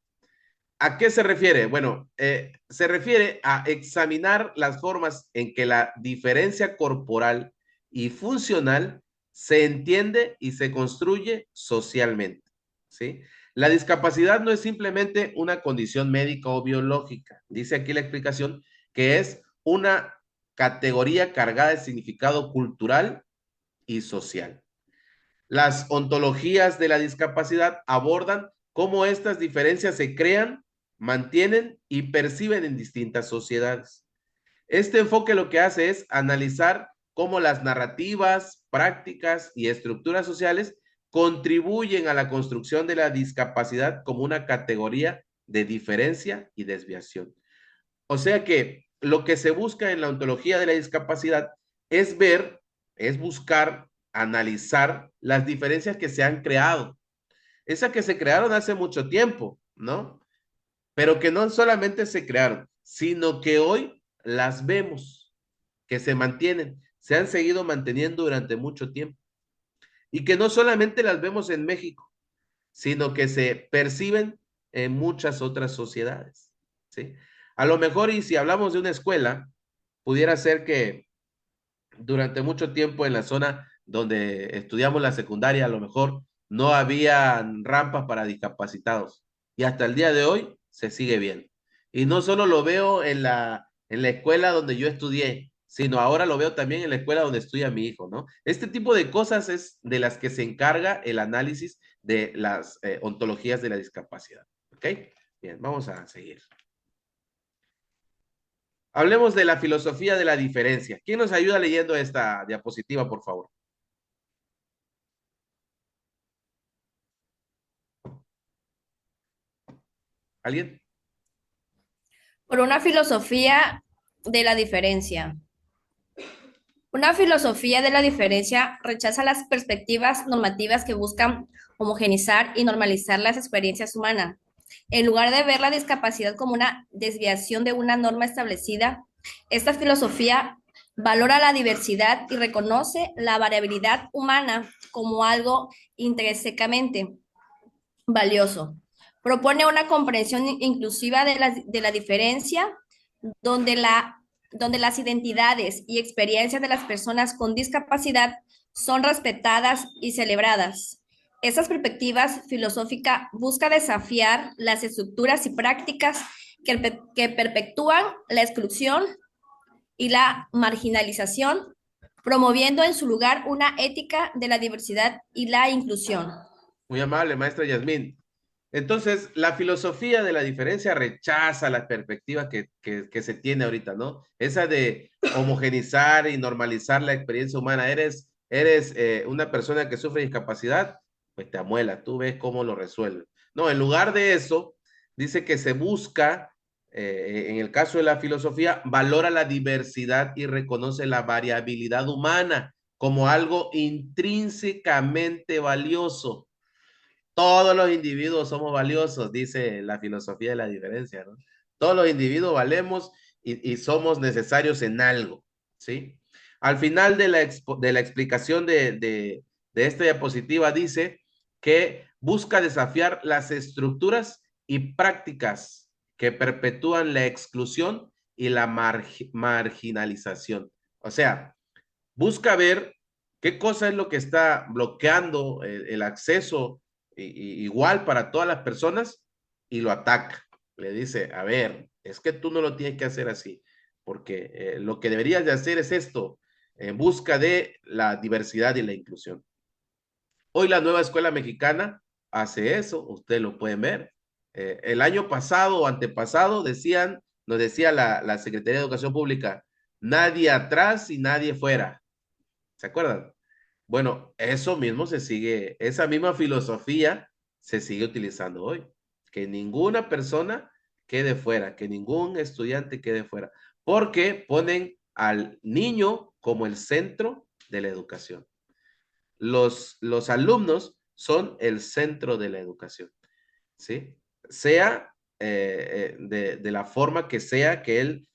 ¿A qué se refiere? Bueno, se refiere a examinar las formas en que la diferencia corporal y funcional se entiende y se construye socialmente, ¿sí? La discapacidad no es simplemente una condición médica o biológica. Dice aquí la explicación que es una categoría cargada de significado cultural y social. Las ontologías de la discapacidad abordan cómo estas diferencias se crean, mantienen y perciben en distintas sociedades. Este enfoque lo que hace es analizar cómo las narrativas, prácticas y estructuras sociales contribuyen a la construcción de la discapacidad como una categoría de diferencia y desviación. O sea que lo que se busca en la ontología de la discapacidad es ver, es buscar, analizar las diferencias que se han creado. Esas que se crearon hace mucho tiempo, ¿no? Pero que no solamente se crearon, sino que hoy las vemos, que se mantienen, se han seguido manteniendo durante mucho tiempo. Y que no solamente las vemos en México, sino que se perciben en muchas otras sociedades, ¿sí? A lo mejor, y si hablamos de una escuela, pudiera ser que durante mucho tiempo en la zona donde estudiamos la secundaria, a lo mejor no había rampas para discapacitados. Y hasta el día de hoy se sigue viendo. Y no solo lo veo en la escuela donde yo estudié, sino ahora lo veo también en la escuela donde estudia mi hijo, ¿no? Este tipo de cosas es de las que se encarga el análisis de las ontologías de la discapacidad. ¿Ok? Bien, vamos a seguir. Hablemos de la filosofía de la diferencia. ¿Quién nos ayuda leyendo esta diapositiva, por favor? ¿Alguien? Por una filosofía de la diferencia. Una filosofía de la diferencia rechaza las perspectivas normativas que buscan homogenizar y normalizar las experiencias humanas. En lugar de ver la discapacidad como una desviación de una norma establecida, esta filosofía valora la diversidad y reconoce la variabilidad humana como algo intrínsecamente valioso. Propone una comprensión inclusiva de la diferencia, donde las identidades y experiencias de las personas con discapacidad son respetadas y celebradas. Estas perspectivas filosóficas buscan desafiar las estructuras y prácticas que perpetúan la exclusión y la marginalización, promoviendo en su lugar una ética de la diversidad y la inclusión. Muy amable, maestra Yasmín. Entonces, la filosofía de la diferencia rechaza las perspectivas que se tiene ahorita, ¿no? Esa de homogenizar y normalizar la experiencia humana. Eres una persona que sufre discapacidad, pues te amuela, tú ves cómo lo resuelves. No, en lugar de eso, dice que se busca, en el caso de la filosofía, valora la diversidad y reconoce la variabilidad humana como algo intrínsecamente valioso. Todos los individuos somos valiosos, dice la filosofía de la diferencia, ¿no? Todos los individuos valemos y somos necesarios en algo, ¿sí? Al final de la explicación de esta diapositiva dice que busca desafiar las estructuras y prácticas que perpetúan la exclusión y la marginalización. O sea, busca ver qué cosa es lo que está bloqueando el acceso igual para todas las personas y lo ataca. Le dice, a ver, es que tú no lo tienes que hacer así, porque lo que deberías de hacer es esto, en busca de la diversidad y la inclusión. Hoy la nueva escuela mexicana hace eso, ustedes lo pueden ver. El año pasado o antepasado nos decía la Secretaría de Educación Pública, nadie atrás y nadie fuera. ¿Se acuerdan? Bueno, eso mismo se sigue, esa misma filosofía se sigue utilizando hoy. Que ninguna persona quede fuera, que ningún estudiante quede fuera, porque ponen al niño como el centro de la educación. Los alumnos son el centro de la educación, ¿sí? Sea de la forma que sea que él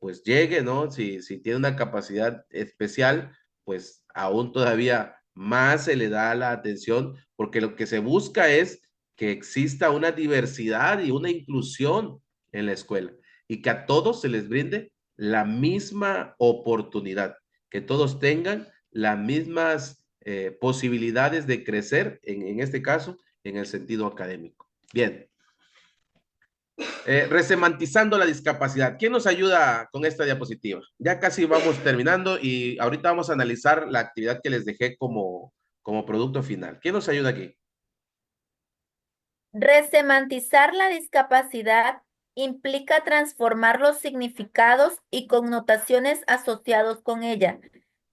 pues llegue, ¿no? Si tiene una capacidad especial, pues aún todavía más se le da la atención, porque lo que se busca es que exista una diversidad y una inclusión en la escuela y que a todos se les brinde la misma oportunidad, que todos tengan las mismas posibilidades de crecer, en este caso, en el sentido académico. Bien. Resemantizando la discapacidad. ¿Quién nos ayuda con esta diapositiva? Ya casi vamos terminando y ahorita vamos a analizar la actividad que les dejé como producto final. ¿Quién nos ayuda aquí? Resemantizar la discapacidad implica transformar los significados y connotaciones asociados con ella.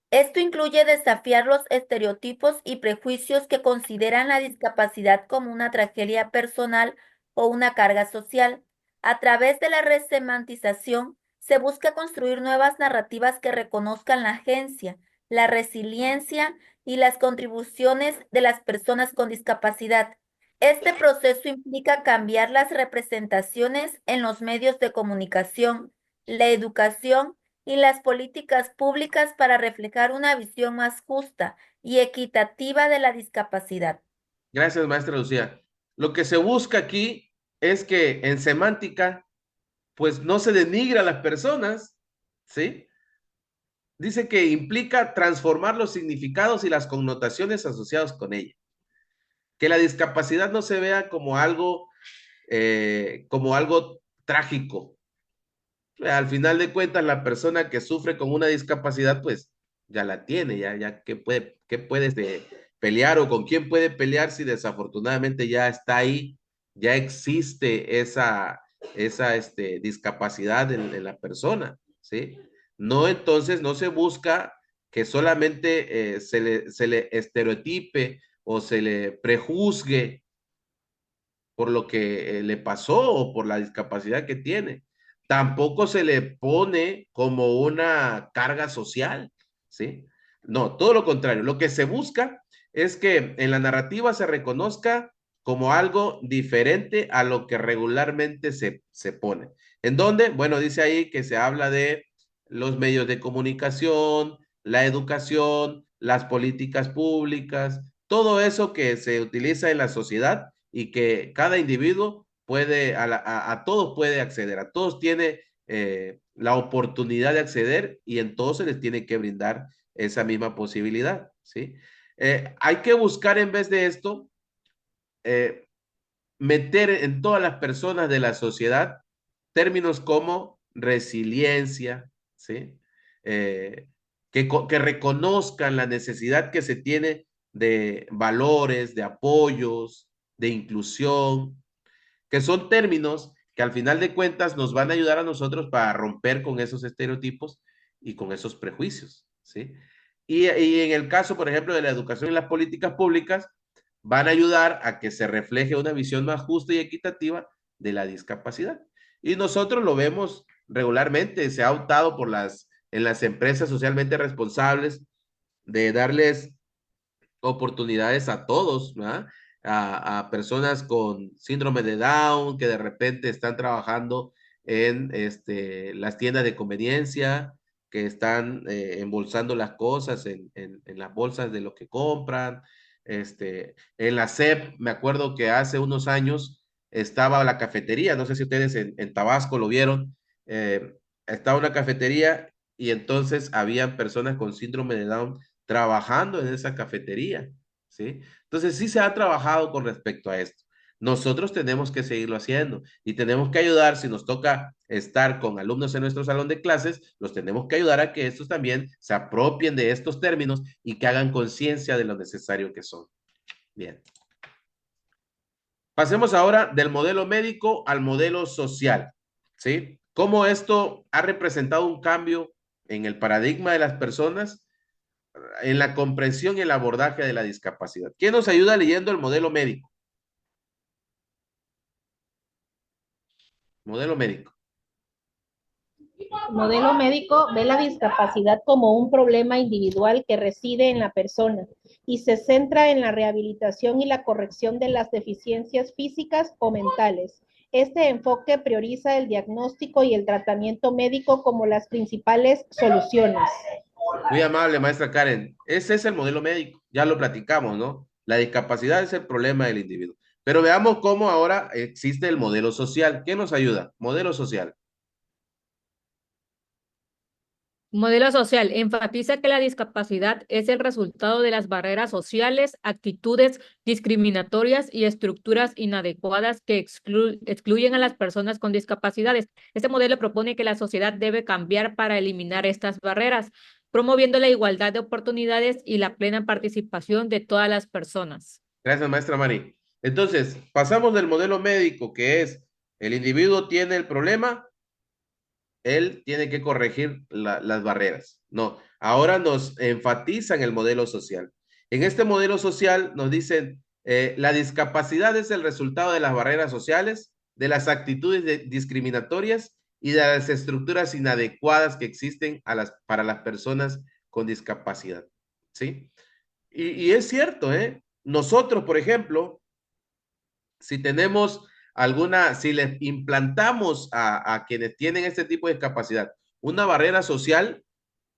Esto incluye desafiar los estereotipos y prejuicios que consideran la discapacidad como una tragedia personal o una carga social. A través de la resemantización, se busca construir nuevas narrativas que reconozcan la agencia, la resiliencia y las contribuciones de las personas con discapacidad. Este proceso implica cambiar las representaciones en los medios de comunicación, la educación y las políticas públicas para reflejar una visión más justa y equitativa de la discapacidad. Gracias, maestra Lucía. Lo que se busca aquí es que en semántica, pues no se denigra a las personas, ¿sí? Dice que implica transformar los significados y las connotaciones asociados con ella. Que la discapacidad no se vea como algo trágico. Al final de cuentas, la persona que sufre con una discapacidad, pues ya la tiene, ya ¿qué puedes pelear o con quién puede pelear si desafortunadamente ya está ahí, ya existe esa discapacidad en la persona, ¿sí? No, entonces no se busca que solamente se le estereotipe o se le prejuzgue por lo que le pasó o por la discapacidad que tiene. Tampoco se le pone como una carga social, ¿sí? No, todo lo contrario. Lo que se busca es que en la narrativa se reconozca como algo diferente a lo que regularmente se pone. ¿En dónde? Bueno, dice ahí que se habla de los medios de comunicación, la educación, las políticas públicas, todo eso que se utiliza en la sociedad y que cada individuo puede, a todos puede acceder, a todos tiene la oportunidad de acceder y en todos se les tiene que brindar esa misma posibilidad, ¿sí? Hay que buscar en vez de esto, meter en todas las personas de la sociedad términos como resiliencia, ¿sí? Que reconozcan la necesidad que se tiene de valores, de apoyos, de inclusión, que son términos que al final de cuentas nos van a ayudar a nosotros para romper con esos estereotipos y con esos prejuicios, ¿sí? Y en el caso, por ejemplo, de la educación y las políticas públicas, van a ayudar a que se refleje una visión más justa y equitativa de la discapacidad. Y nosotros lo vemos regularmente, se ha optado en las empresas socialmente responsables de darles oportunidades a todos, ¿verdad? A personas con síndrome de Down que de repente están trabajando en las tiendas de conveniencia, que están embolsando las cosas en las bolsas de lo que compran. En la SEP, me acuerdo que hace unos años estaba la cafetería, no sé si ustedes en Tabasco lo vieron, estaba una cafetería y entonces habían personas con síndrome de Down trabajando en esa cafetería, ¿sí? Entonces sí se ha trabajado con respecto a esto. Nosotros tenemos que seguirlo haciendo y tenemos que ayudar, si nos toca estar con alumnos en nuestro salón de clases, los tenemos que ayudar a que estos también se apropien de estos términos y que hagan conciencia de lo necesario que son. Bien. Pasemos ahora del modelo médico al modelo social, ¿sí? ¿Cómo esto ha representado un cambio en el paradigma de las personas, en la comprensión y el abordaje de la discapacidad? ¿Quién nos ayuda leyendo el modelo médico? Modelo médico. El modelo médico ve la discapacidad como un problema individual que reside en la persona y se centra en la rehabilitación y la corrección de las deficiencias físicas o mentales. Este enfoque prioriza el diagnóstico y el tratamiento médico como las principales soluciones. Muy amable, maestra Karen. Ese es el modelo médico, ya lo platicamos, ¿no? La discapacidad es el problema del individuo. Pero veamos cómo ahora existe el modelo social. ¿Qué nos ayuda? Modelo social. Modelo social enfatiza que la discapacidad es el resultado de las barreras sociales, actitudes discriminatorias y estructuras inadecuadas que excluyen a las personas con discapacidades. Este modelo propone que la sociedad debe cambiar para eliminar estas barreras, promoviendo la igualdad de oportunidades y la plena participación de todas las personas. Gracias, maestra Mari. Entonces, pasamos del modelo médico, que es el individuo tiene el problema, él tiene que corregir las barreras. No, ahora nos enfatizan el modelo social. En este modelo social nos dicen, la discapacidad es el resultado de las barreras sociales, de las actitudes discriminatorias y de las estructuras inadecuadas que existen para las personas con discapacidad. ¿Sí? Y es cierto, ¿eh? Nosotros, por ejemplo, si tenemos si les implantamos a quienes tienen este tipo de discapacidad una barrera social,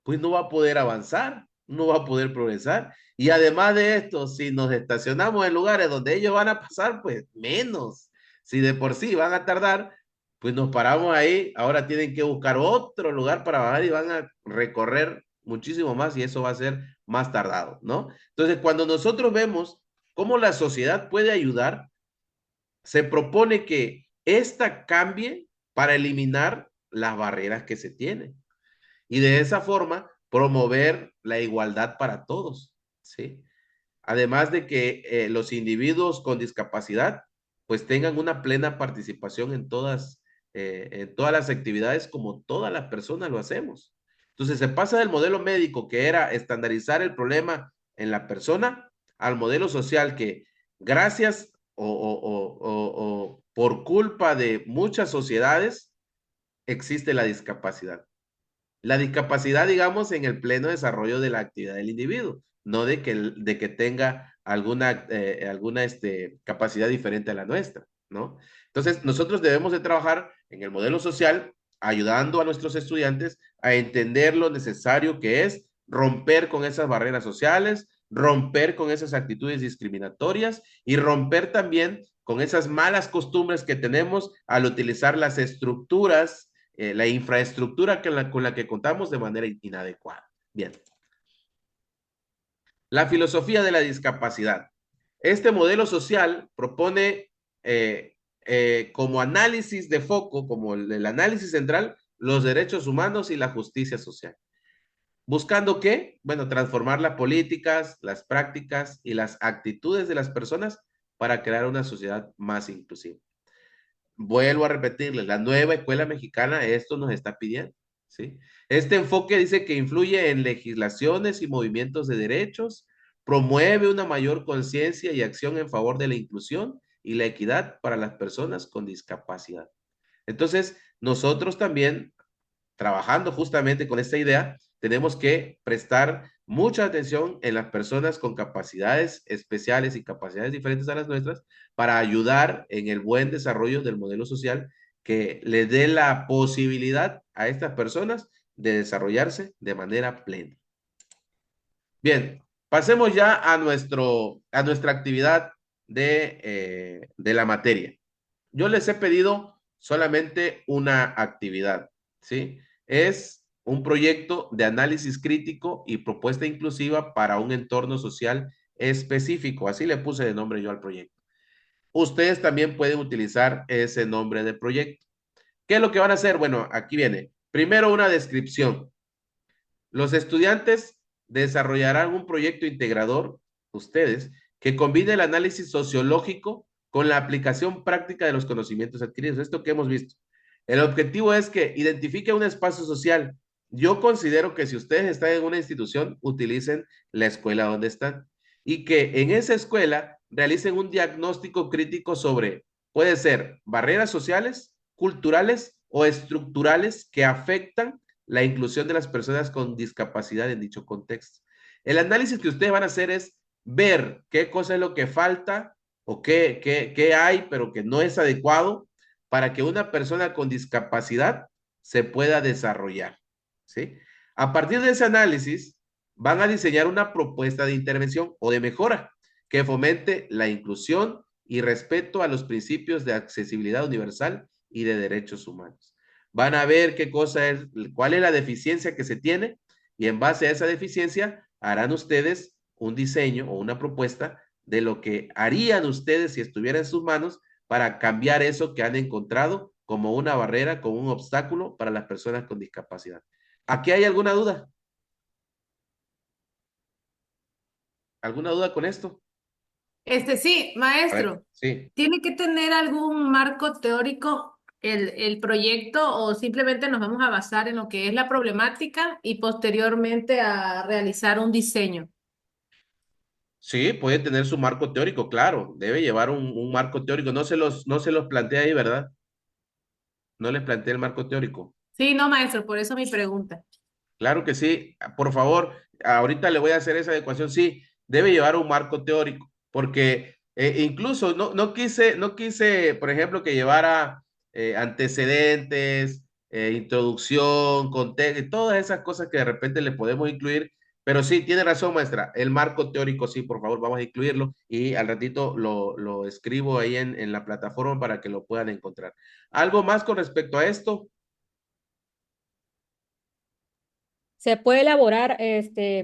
pues no va a poder avanzar, no va a poder progresar. Y además de esto, si nos estacionamos en lugares donde ellos van a pasar, pues menos. Si de por sí van a tardar, pues nos paramos ahí, ahora tienen que buscar otro lugar para bajar y van a recorrer muchísimo más y eso va a ser más tardado, ¿no? Entonces, cuando nosotros vemos cómo la sociedad puede ayudar, se propone que esta cambie para eliminar las barreras que se tienen y de esa forma promover la igualdad para todos, ¿sí? Además de que los individuos con discapacidad pues tengan una plena participación en todas las actividades como todas las personas lo hacemos. Entonces se pasa del modelo médico que era estandarizar el problema en la persona al modelo social que gracias o por culpa de muchas sociedades existe la discapacidad. La discapacidad, digamos, en el pleno desarrollo de la actividad del individuo, no de que tenga alguna capacidad diferente a la nuestra, ¿no? Entonces, nosotros debemos de trabajar en el modelo social, ayudando a nuestros estudiantes a entender lo necesario que es romper con esas barreras sociales, romper con esas actitudes discriminatorias y romper también con esas malas costumbres que tenemos al utilizar las estructuras la infraestructura con la que contamos de manera inadecuada. Bien. La filosofía de la discapacidad. Este modelo social propone como análisis de foco, como el análisis central, los derechos humanos y la justicia social. ¿Buscando qué? Bueno, transformar las políticas, las prácticas y las actitudes de las personas para crear una sociedad más inclusiva. Vuelvo a repetirles, la nueva escuela mexicana esto nos está pidiendo, ¿sí? Este enfoque dice que influye en legislaciones y movimientos de derechos, promueve una mayor conciencia y acción en favor de la inclusión y la equidad para las personas con discapacidad. Entonces, nosotros también, trabajando justamente con esta idea, tenemos que prestar mucha atención en las personas con capacidades especiales y capacidades diferentes a las nuestras para ayudar en el buen desarrollo del modelo social que le dé la posibilidad a estas personas de desarrollarse de manera plena. Bien, pasemos ya a nuestra actividad de la materia. Yo les he pedido solamente una actividad, ¿sí? Es un proyecto de análisis crítico y propuesta inclusiva para un entorno social específico. Así le puse de nombre yo al proyecto. Ustedes también pueden utilizar ese nombre de proyecto. ¿Qué es lo que van a hacer? Bueno, aquí viene. Primero una descripción. Los estudiantes desarrollarán un proyecto integrador, ustedes, que combine el análisis sociológico con la aplicación práctica de los conocimientos adquiridos. Esto que hemos visto. El objetivo es que identifique un espacio social. Yo considero que si ustedes están en una institución, utilicen la escuela donde están y que en esa escuela realicen un diagnóstico crítico sobre, puede ser barreras sociales, culturales o estructurales que afectan la inclusión de las personas con discapacidad en dicho contexto. El análisis que ustedes van a hacer es ver qué cosa es lo que falta o qué hay, pero que no es adecuado para que una persona con discapacidad se pueda desarrollar, ¿sí? A partir de ese análisis, van a diseñar una propuesta de intervención o de mejora que fomente la inclusión y respeto a los principios de accesibilidad universal y de derechos humanos. Van a ver qué cosa es, cuál es la deficiencia que se tiene y en base a esa deficiencia harán ustedes un diseño o una propuesta de lo que harían ustedes si estuviera en sus manos para cambiar eso que han encontrado como una barrera, como un obstáculo para las personas con discapacidad. ¿Aquí hay alguna duda? ¿Alguna duda con esto? Sí, maestro, Sí. ¿tiene que tener algún marco teórico el proyecto o simplemente nos vamos a basar en lo que es la problemática y posteriormente a realizar un diseño? Sí, puede tener su marco teórico, claro, debe llevar un marco teórico. No se los plantea ahí, ¿verdad? No les plantea el marco teórico. Sí, no, maestro, por eso mi pregunta. Claro que sí. Por favor, ahorita le voy a hacer esa adecuación. Sí, debe llevar un marco teórico, porque incluso no quise, por ejemplo, que llevara antecedentes, introducción, contexto, todas esas cosas que de repente le podemos incluir. Pero sí, tiene razón, maestra. El marco teórico, sí, por favor, vamos a incluirlo y al ratito lo escribo ahí en la plataforma para que lo puedan encontrar. ¿Algo más con respecto a esto? Se puede elaborar,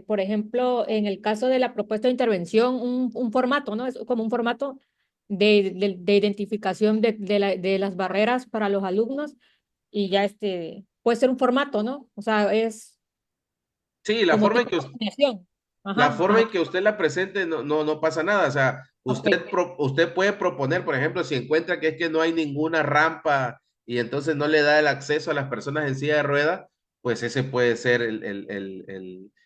por ejemplo, en el caso de la propuesta de intervención, un formato, ¿no? Es como un formato de identificación de las barreras para los alumnos y ya puede ser un formato, ¿no? O sea, es Sí, la como forma en tipo que planeación. la Ajá, forma en que usted la presente no pasa nada. O sea, ok. usted puede proponer, por ejemplo, si encuentra que es que no hay ninguna rampa y entonces no le da el acceso a las personas en silla de rueda, pues ese puede ser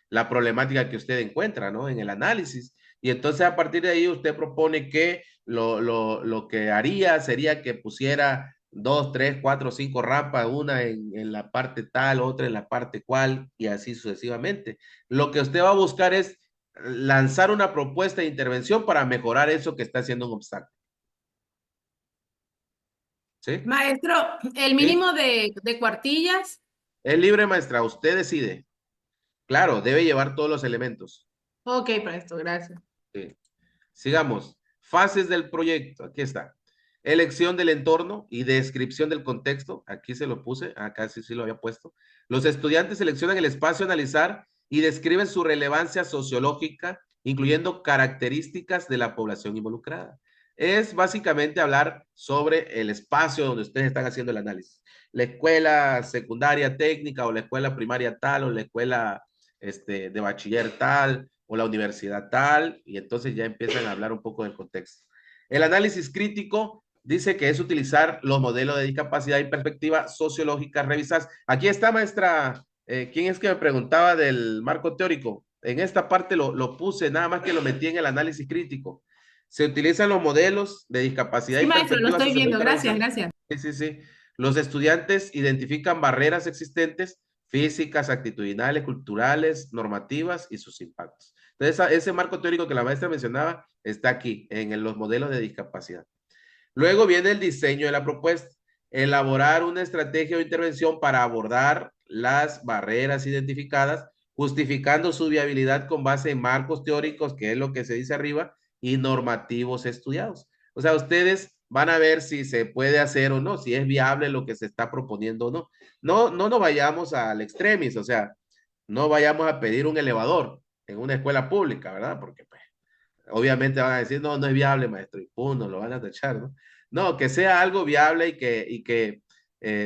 la problemática que usted encuentra, ¿no? En el análisis. Y entonces a partir de ahí usted propone que lo que haría sería que pusiera 2, 3, 4, 5 rampas, una en la parte tal, otra en la parte cual, y así sucesivamente. Lo que usted va a buscar es lanzar una propuesta de intervención para mejorar eso que está siendo un obstáculo. ¿Sí? Maestro, el ¿Sí? mínimo de cuartillas. Es libre, maestra, usted decide. Claro, debe llevar todos los elementos. Ok, maestro, gracias. Sí. Sigamos. Fases del proyecto. Aquí está. Elección del entorno y descripción del contexto. Aquí se lo puse. Acá sí lo había puesto. Los estudiantes seleccionan el espacio a analizar y describen su relevancia sociológica, incluyendo características de la población involucrada. Es básicamente hablar sobre el espacio donde ustedes están haciendo el análisis. La escuela secundaria técnica o la escuela primaria tal o la escuela de bachiller tal o la universidad tal, y entonces ya empiezan a hablar un poco del contexto. El análisis crítico dice que es utilizar los modelos de discapacidad y perspectiva sociológica revisadas. Aquí está, maestra, ¿quién es que me preguntaba del marco teórico? En esta parte lo puse, nada más que lo metí en el análisis crítico. Se utilizan los modelos de discapacidad Sí, y maestro, lo perspectiva estoy viendo. sociológica Gracias, revisadas. gracias. Sí. Los estudiantes identifican barreras existentes, físicas, actitudinales, culturales, normativas y sus impactos. Entonces, ese marco teórico que la maestra mencionaba está aquí, en los modelos de discapacidad. Luego viene el diseño de la propuesta. Elaborar una estrategia o intervención para abordar las barreras identificadas, justificando su viabilidad con base en marcos teóricos, que es lo que se dice arriba, y normativos estudiados. O sea, ustedes van a ver si se puede hacer o no, si es viable lo que se está proponiendo o no. No nos vayamos al extremis, o sea, no vayamos a pedir un elevador en una escuela pública, ¿verdad? Porque pues, obviamente van a decir, no es viable, maestro, y pum, nos lo van a tachar, ¿no? No, que sea algo viable y que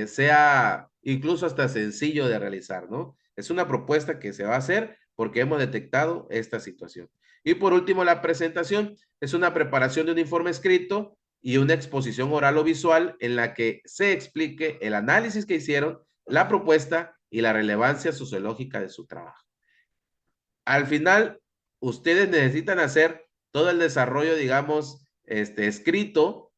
sea incluso hasta sencillo de realizar, ¿no? Es una propuesta que se va a hacer porque hemos detectado esta situación. Y por último, la presentación es una preparación de un informe escrito y una exposición oral o visual en la que se explique el análisis que hicieron, la propuesta y la relevancia sociológica de su trabajo. Al final, ustedes necesitan hacer todo el desarrollo, digamos, escrito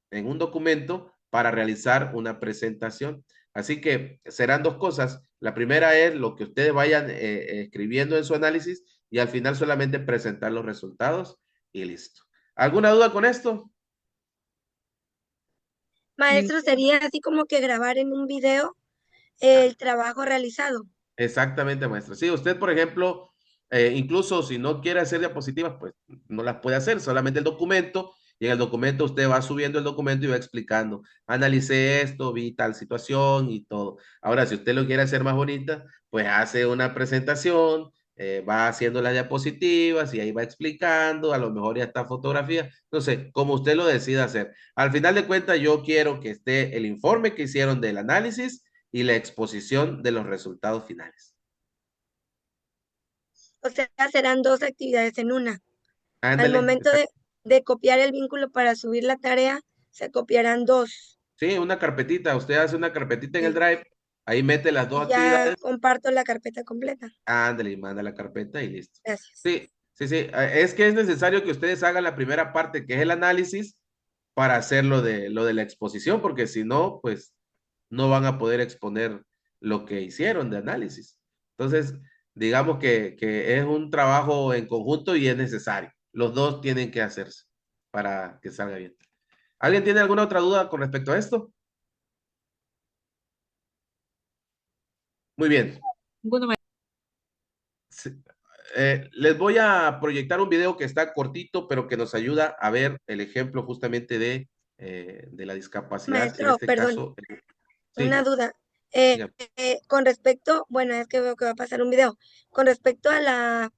en un documento para realizar una presentación. Así que serán dos cosas. La primera es lo que ustedes vayan escribiendo en su análisis y al final solamente presentar los resultados y listo. ¿Alguna duda con esto? Maestro, sería así como que grabar en un video el trabajo realizado. Exactamente, maestra. Sí, usted, por ejemplo, incluso si no quiere hacer diapositivas, pues no las puede hacer, solamente el documento, y en el documento usted va subiendo el documento y va explicando, analicé esto, vi tal situación y todo. Ahora, si usted lo quiere hacer más bonita, pues hace una presentación, va haciendo las diapositivas y ahí va explicando, a lo mejor ya está fotografía, no sé, como usted lo decida hacer. Al final de cuentas, yo quiero que esté el informe que hicieron del análisis y la exposición de los resultados finales. O sea, serán dos actividades en una. Al Ándale. momento de copiar el vínculo para subir la tarea, se copiarán dos. Sí, una carpetita. Usted hace una carpetita en el Sí. Drive, ahí mete las dos Y ya actividades. comparto la carpeta completa. Ándale, y manda la carpeta y listo. Gracias. Sí, sí, sí. Es que es necesario que ustedes hagan la primera parte, que es el análisis, para hacer lo de la exposición, porque si no, pues no van a poder exponer lo que hicieron de análisis. Entonces, digamos que es un trabajo en conjunto y es necesario. Los dos tienen que hacerse para que salga bien. ¿Alguien tiene alguna otra duda con respecto a esto? Muy bien. Bueno, Sí. Les voy a proyectar un video que está cortito, pero que nos ayuda a ver el ejemplo justamente de la discapacidad. En Maestro, este perdón, caso, una sí, duda. dígame. Con respecto, bueno, es que veo que va a pasar un video. Con respecto a la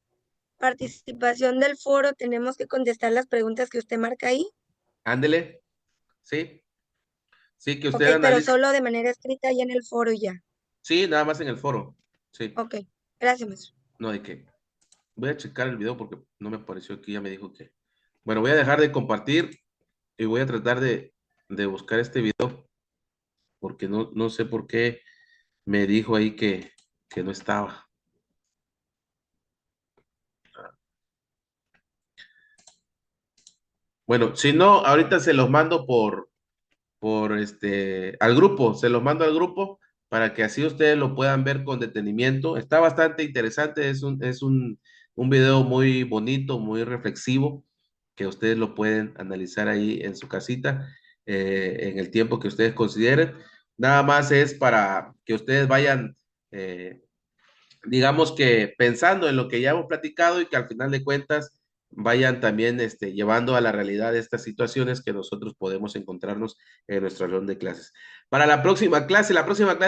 participación del foro, tenemos que contestar las preguntas que usted marca ahí. Ándele, sí, sí, que Ok, usted pero analice. solo de manera escrita y en el foro y ya. Sí, nada más en el foro. Sí, Ok, gracias, maestro. no hay que. Voy a checar el video porque no me pareció que ya me dijo que. Bueno, voy a dejar de compartir y voy a tratar de buscar este video porque no sé por qué me dijo ahí que no estaba. Bueno, si no, ahorita se los mando al grupo, se los mando al grupo para que así ustedes lo puedan ver con detenimiento. Está bastante interesante, un video muy bonito, muy reflexivo, que ustedes lo pueden analizar ahí en su casita, en el tiempo que ustedes consideren. Nada más es para que ustedes vayan, digamos que pensando en lo que ya hemos platicado y que al final de cuentas vayan también llevando a la realidad estas situaciones que nosotros podemos encontrarnos en nuestro salón de clases. Para la próxima clase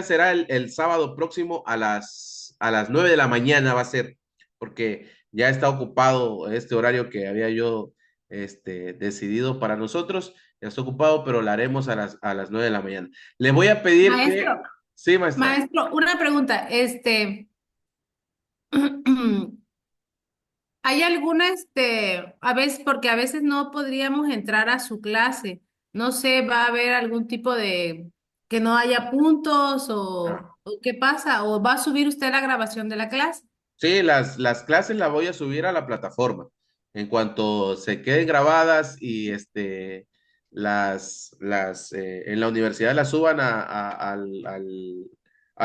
será el sábado próximo a las 9 de la mañana va a ser, porque ya está ocupado este horario que había yo decidido para nosotros, ya está ocupado, pero lo haremos a las 9 de la mañana. Le voy a pedir que... Maestro, Sí, maestra. maestro, una pregunta, ¿hay alguna, a veces, porque a veces no podríamos entrar a su clase, no sé, va a haber algún tipo de, que no haya puntos o qué pasa, o va a subir usted la grabación de la clase? Sí, las clases las voy a subir a la plataforma. En cuanto se queden grabadas y en la universidad las suban a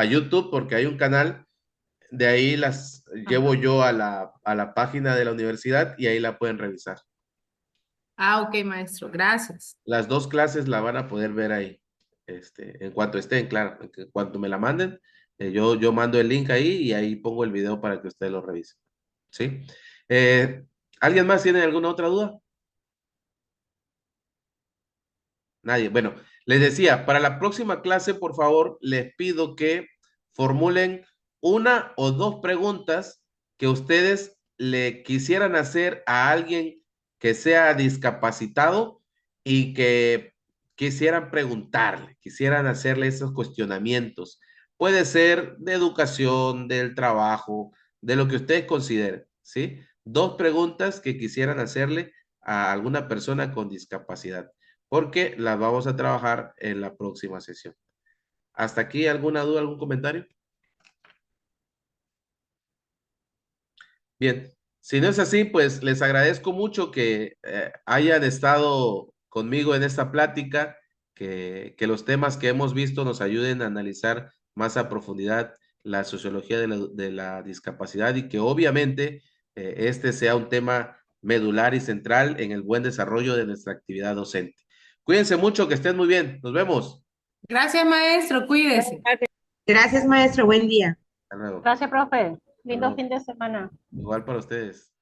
YouTube, porque hay un canal, de ahí las llevo Ajá. yo a la página de la universidad y ahí la pueden revisar. Ah, ok, maestro, gracias. Las dos clases la van a poder ver ahí, en cuanto estén, claro, en cuanto me la manden, yo mando el link ahí y ahí pongo el video para que ustedes lo revisen. ¿Sí? Eh, ¿Alguien más tiene alguna otra duda? Nadie. Bueno, les decía, para la próxima clase, por favor, les pido que formulen una o dos preguntas que ustedes le quisieran hacer a alguien que sea discapacitado y que quisieran preguntarle, quisieran hacerle esos cuestionamientos. Puede ser de educación, del trabajo, de lo que ustedes consideren, ¿sí? Dos preguntas que quisieran hacerle a alguna persona con discapacidad. porque las vamos a trabajar en la próxima sesión. ¿Hasta aquí alguna duda, algún comentario? Bien, si no es así, pues les agradezco mucho que hayan estado conmigo en esta plática, que los temas que hemos visto nos ayuden a analizar más a profundidad la sociología de la discapacidad y que obviamente este sea un tema medular y central en el buen desarrollo de nuestra actividad docente. Cuídense mucho, que estén muy bien. Nos vemos. Gracias, maestro, cuídese. Gracias, maestro. Buen día. Hasta luego. Gracias, profe. Lindo luego. fin de semana. Igual para ustedes.